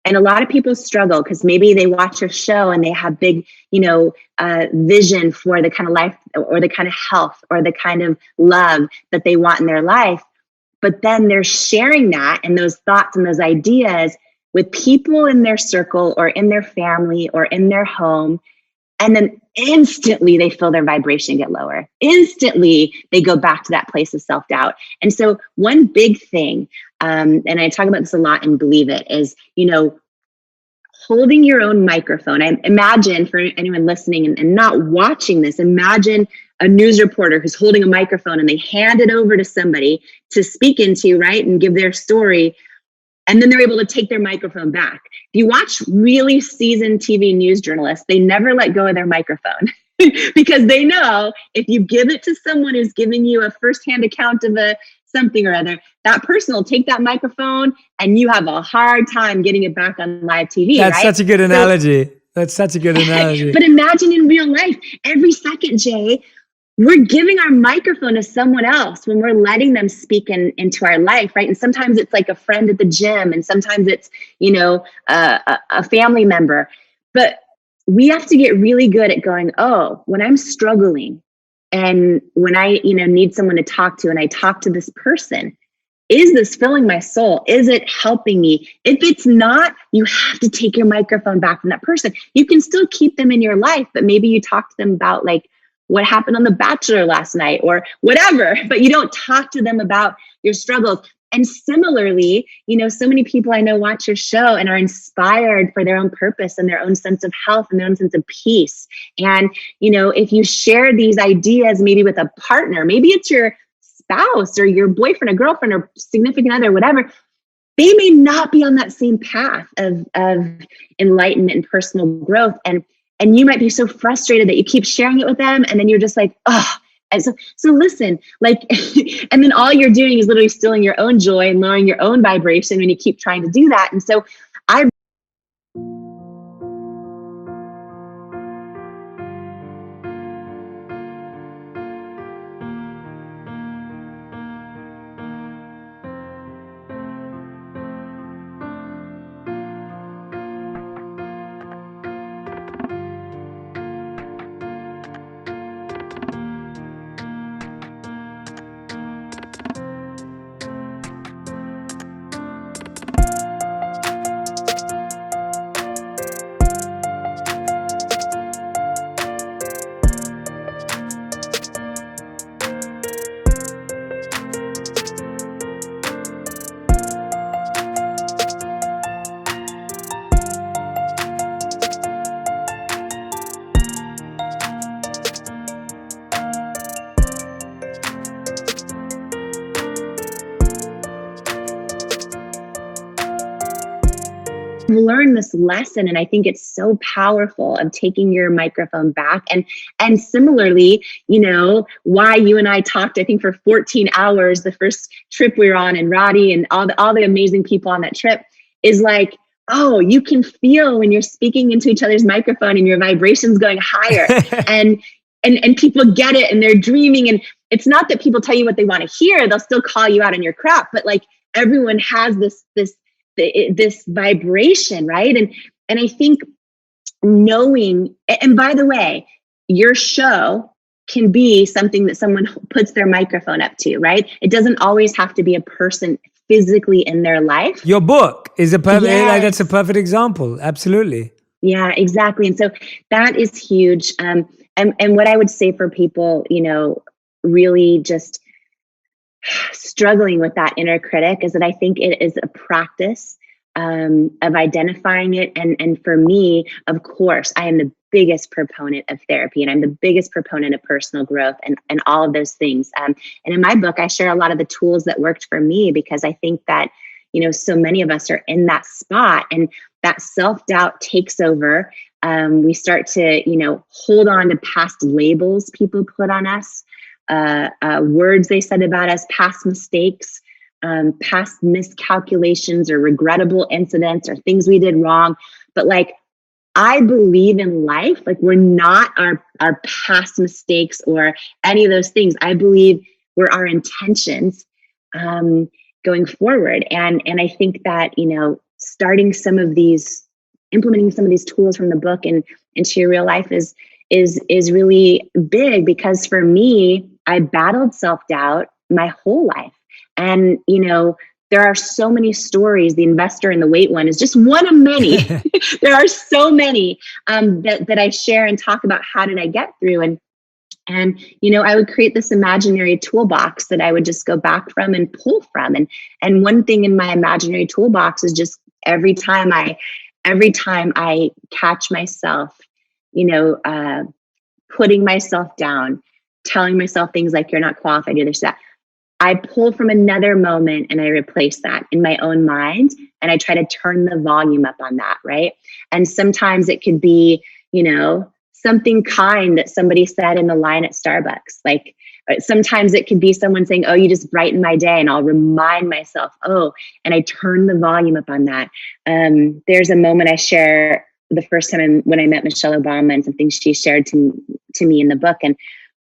And a lot of people struggle because maybe they watch a show and they have big, vision for the kind of life or the kind of health or the kind of love that they want in their life. But then they're sharing that and those thoughts and those ideas with people in their circle or in their family or in their home. And then instantly they feel their vibration get lower. Instantly they go back to that place of self-doubt. And so one big thing, and I talk about this a lot in Believe It, is, holding your own microphone. I imagine, for anyone listening and not watching this, imagine a news reporter who's holding a microphone and they hand it over to somebody to speak into, right? And give their story. And then they're able to take their microphone back. If you watch really seasoned TV news journalists, they never let go of their microphone because they know if you give it to someone who's giving you a firsthand account of something or other, that person will take that microphone and you have a hard time getting it back on live TV. That's such a good analogy. That's such a good analogy. But imagine in real life, every second, Jay, we're giving our microphone to someone else when we're letting them speak into our life, right? And sometimes it's like a friend at the gym, and sometimes it's, a family member. But we have to get really good at going, when I'm struggling and when I, need someone to talk to and I talk to this person, is this filling my soul? Is it helping me? If it's not, you have to take your microphone back from that person. You can still keep them in your life, but maybe you talk to them about like what happened on The Bachelor last night or whatever, but you don't talk to them about your struggles. And similarly, so many people I know watch your show and are inspired for their own purpose and their own sense of health and their own sense of peace. And, if you share these ideas, maybe with a partner, maybe it's your spouse or your boyfriend or girlfriend or significant other, whatever, they may not be on that same path of enlightenment and personal growth. And you might be so frustrated that you keep sharing it with them. And then you're just like, and so listen, and then all you're doing is literally stealing your own joy and lowering your own vibration when you keep trying to do that. And so I learned this lesson, and I think it's so powerful, of taking your microphone back. And similarly, why you and I talked, I think, for 14 hours the first trip we were on, and Roddy and all the amazing people on that trip, is like, oh, you can feel when you're speaking into each other's microphone and your vibrations going higher. and people get it, and they're dreaming. And it's not that people tell you what they want to hear. They'll still call you out on your crap, but like, everyone has this vibration, right? And I think knowing, and by the way, your show can be something that someone puts their microphone up to, right? It doesn't always have to be a person physically in their life. Your book is that's a perfect example. Absolutely. Yeah, exactly. And so that is huge. And what I would say for people, really just struggling with that inner critic, is that I think it is a practice of identifying it. And for me, of course, I am the biggest proponent of therapy, and I'm the biggest proponent of personal growth and all of those things. And in my book, I share a lot of the tools that worked for me, because I think that, so many of us are in that spot, and that self-doubt takes over. We start to, hold on to past labels people put on us, words they said about us, past mistakes, past miscalculations or regrettable incidents or things we did wrong. But like, I believe in life, like, we're not our past mistakes or any of those things. I believe we're our intentions going forward. And I think that, implementing some of these tools from the book and into your real life is really big, because for me, I battled self-doubt my whole life. And, there are so many stories. The investor and the weight one is just one of many. There are so many that I share and talk about how did I get through. And I would create this imaginary toolbox that I would just go back from and pull from. And one thing in my imaginary toolbox is just every time I catch myself, putting myself down, telling myself things like, you're not qualified, you're this, that, I pull from another moment and I replace that in my own mind, and I try to turn the volume up on that, right? And sometimes it could be, something kind that somebody said in the line at Starbucks. Like, sometimes it could be someone saying, oh, you just brighten my day, and I'll remind myself, oh, and I turn the volume up on that. There's a moment I share the first time when I met Michelle Obama, and something she shared to me in the book,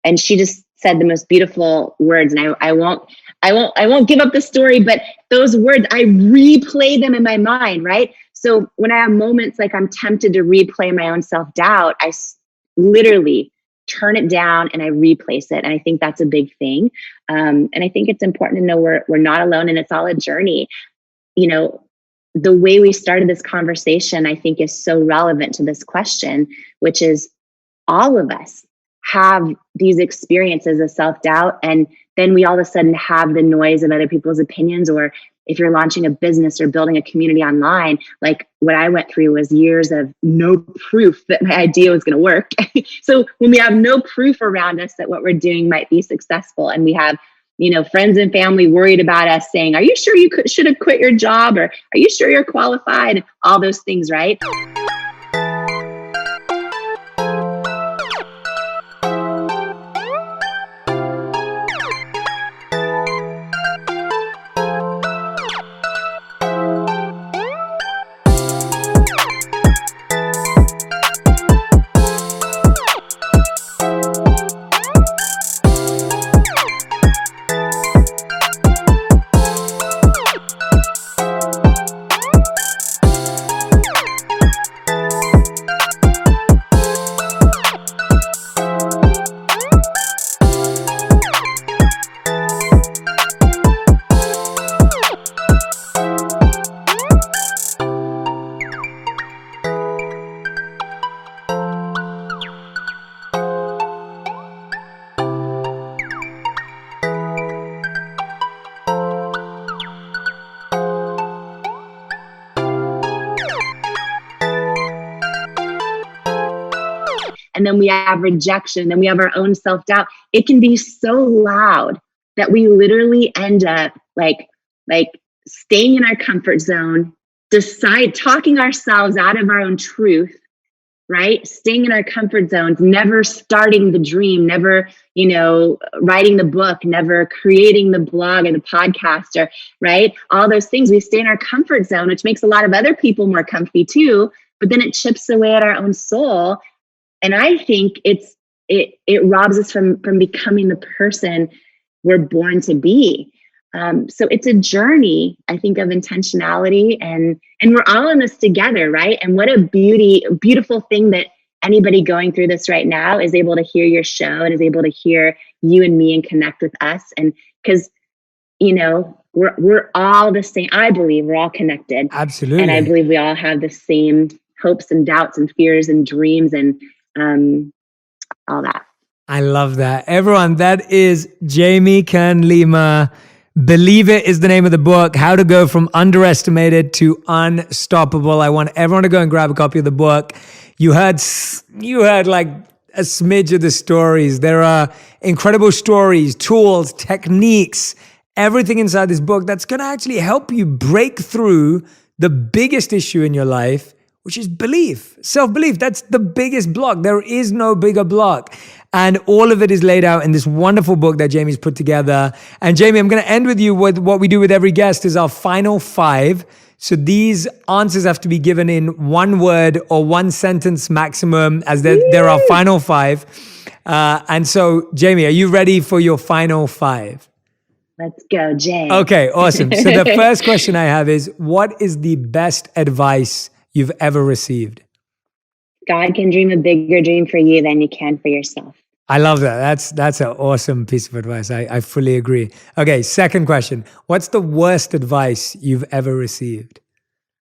and she just said the most beautiful words. And I won't give up the story, but those words, I replay them in my mind, right? So when I have moments like I'm tempted to replay my own self-doubt, I literally turn it down and I replace it. And I think that's a big thing. And I think it's important to know we're not alone, and it's all a journey. The way we started this conversation, I think, is so relevant to this question, which is all of us have these experiences of self-doubt, and then we all of a sudden have the noise of other people's opinions. Or if you're launching a business or building a community online, like what I went through was years of no proof that my idea was going to work. So when we have no proof around us that what we're doing might be successful, and we have friends and family worried about us saying, are you sure you should have quit your job? Or are you sure you're qualified? All those things, right? And then we have rejection, then we have our own self-doubt. It can be so loud that we literally end up like staying in our comfort zone, talking ourselves out of our own truth, right? Staying in our comfort zones, never starting the dream, never, writing the book, never creating the blog or the podcast, or right? All those things. We stay in our comfort zone, which makes a lot of other people more comfy too, but then it chips away at our own soul. And I think it robs us from becoming the person we're born to be. So it's a journey, I think, of intentionality, and we're all in this together, right? And what a beautiful thing that anybody going through this right now is able to hear your show and is able to hear you and me and connect with us. And because, we're all the same. I believe we're all connected. Absolutely. And I believe we all have the same hopes and doubts and fears and dreams and all that. I love that. Everyone, that is Jamie Kern Lima. Believe It is the name of the book, How to Go from Underestimated to Unstoppable. I want everyone to go and grab a copy of the book. You heard like a smidge of the stories. There are incredible stories, tools, techniques, everything inside this book that's going to actually help you break through the biggest issue in your life, which is belief, self-belief. That's the biggest block. There is no bigger block. And all of it is laid out in this wonderful book that Jamie's put together. And Jamie, I'm going to end with you with what we do with every guest is our final 5. So these answers have to be given in 1 word or 1 sentence maximum, as they're our final 5. And so, Jamie, are you ready for your final 5? Let's go, Jay. Okay, awesome. So the first question I have is, what is the best advice you've ever received? God can dream a bigger dream for you than you can for yourself. I love that. That's an awesome piece of advice. I fully agree. Okay, second question. What's the worst advice you've ever received?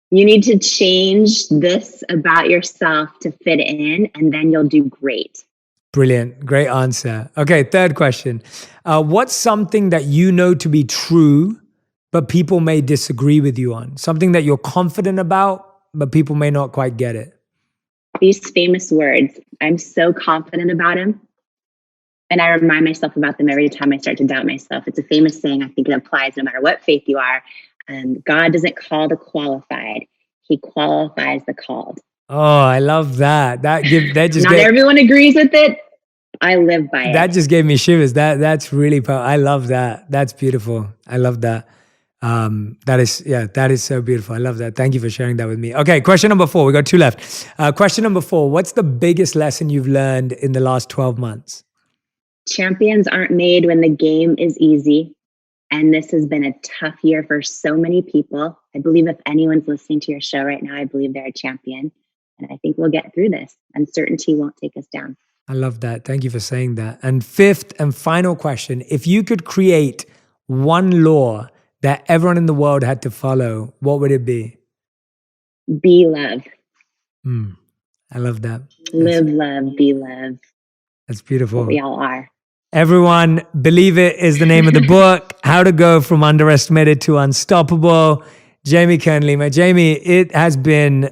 You need to change this about yourself to fit in, and then you'll do great. Brilliant. Great answer. Okay, third question. What's something that you know to be true, but people may disagree with you on? Something that you're confident about, but people may not quite get it. These famous words, I'm so confident about them. And I remind myself about them every time I start to doubt myself. It's a famous saying. I think it applies no matter what faith you are. God doesn't call the qualified. He qualifies the called. Oh, I love that. Everyone agrees with it. I live by it. That just gave me shivers. That's really powerful. I love that. That's beautiful. I love that. That is so beautiful. I love that. Thank you for sharing that with me. Okay, question number 4. We got 2 left. Question number 4. What's the biggest lesson you've learned in the last 12 months? Champions aren't made when the game is easy. And this has been a tough year for so many people. I believe if anyone's listening to your show right now, I believe they're a champion. And I think we'll get through this. Uncertainty won't take us down. I love that. Thank you for saying that. And 5th and final question. If you could create one law that everyone in the world had to follow, what would it be? Be love. I love that. Live love, be love. That's beautiful. What we all are. Everyone, Believe It is the name of the book, How to Go from Underestimated to Unstoppable. Jamie Kern Lima. Jamie, it has been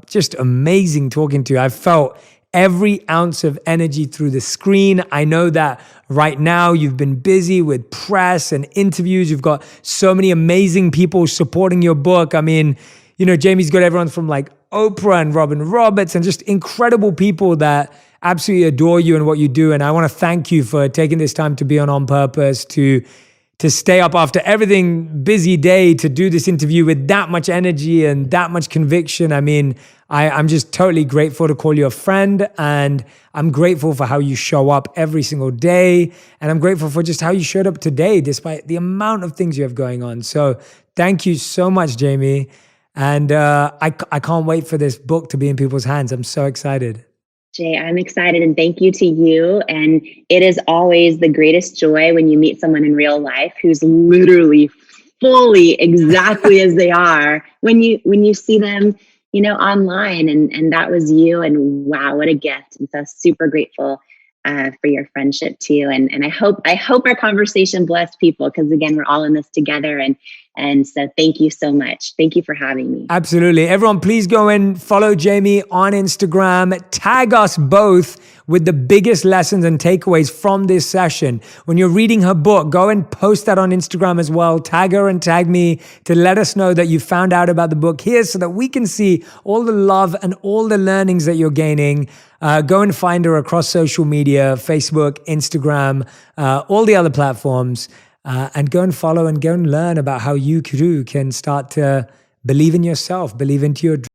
just amazing talking to you. I've felt every ounce of energy through the screen. I know that right now you've been busy with press and interviews. You've got so many amazing people supporting your book. I mean, Jamie's got everyone from like Oprah and Robin Roberts and just incredible people that absolutely adore you and what you do. And I want to thank you for taking this time to be on Purpose, to stay up after everything busy day to do this interview with that much energy and that much conviction. I mean, I'm just totally grateful to call you a friend, and I'm grateful for how you show up every single day. And I'm grateful for just how you showed up today, despite the amount of things you have going on. So thank you so much, Jamie. And I can't wait for this book to be in people's hands. I'm so excited. Jay, I'm excited, and thank you to you. And it is always the greatest joy when you meet someone in real life who's literally fully exactly as they are when you see them, online, and that was you. And wow, what a gift. And so super grateful for your friendship too. And I hope our conversation blessed people, because again, we're all in this together, and And so thank you so much. Thank you for having me. Absolutely. Everyone, please go and follow Jamie on Instagram. Tag us both with the biggest lessons and takeaways from this session. When you're reading her book, go and post that on Instagram as well. Tag her and tag me to let us know that you found out about the book here so that we can see all the love and all the learnings that you're gaining. Go and find her across social media, Facebook, Instagram, all the other platforms. And go and follow and go and learn about how you too can start to believe in yourself, believe into your dreams.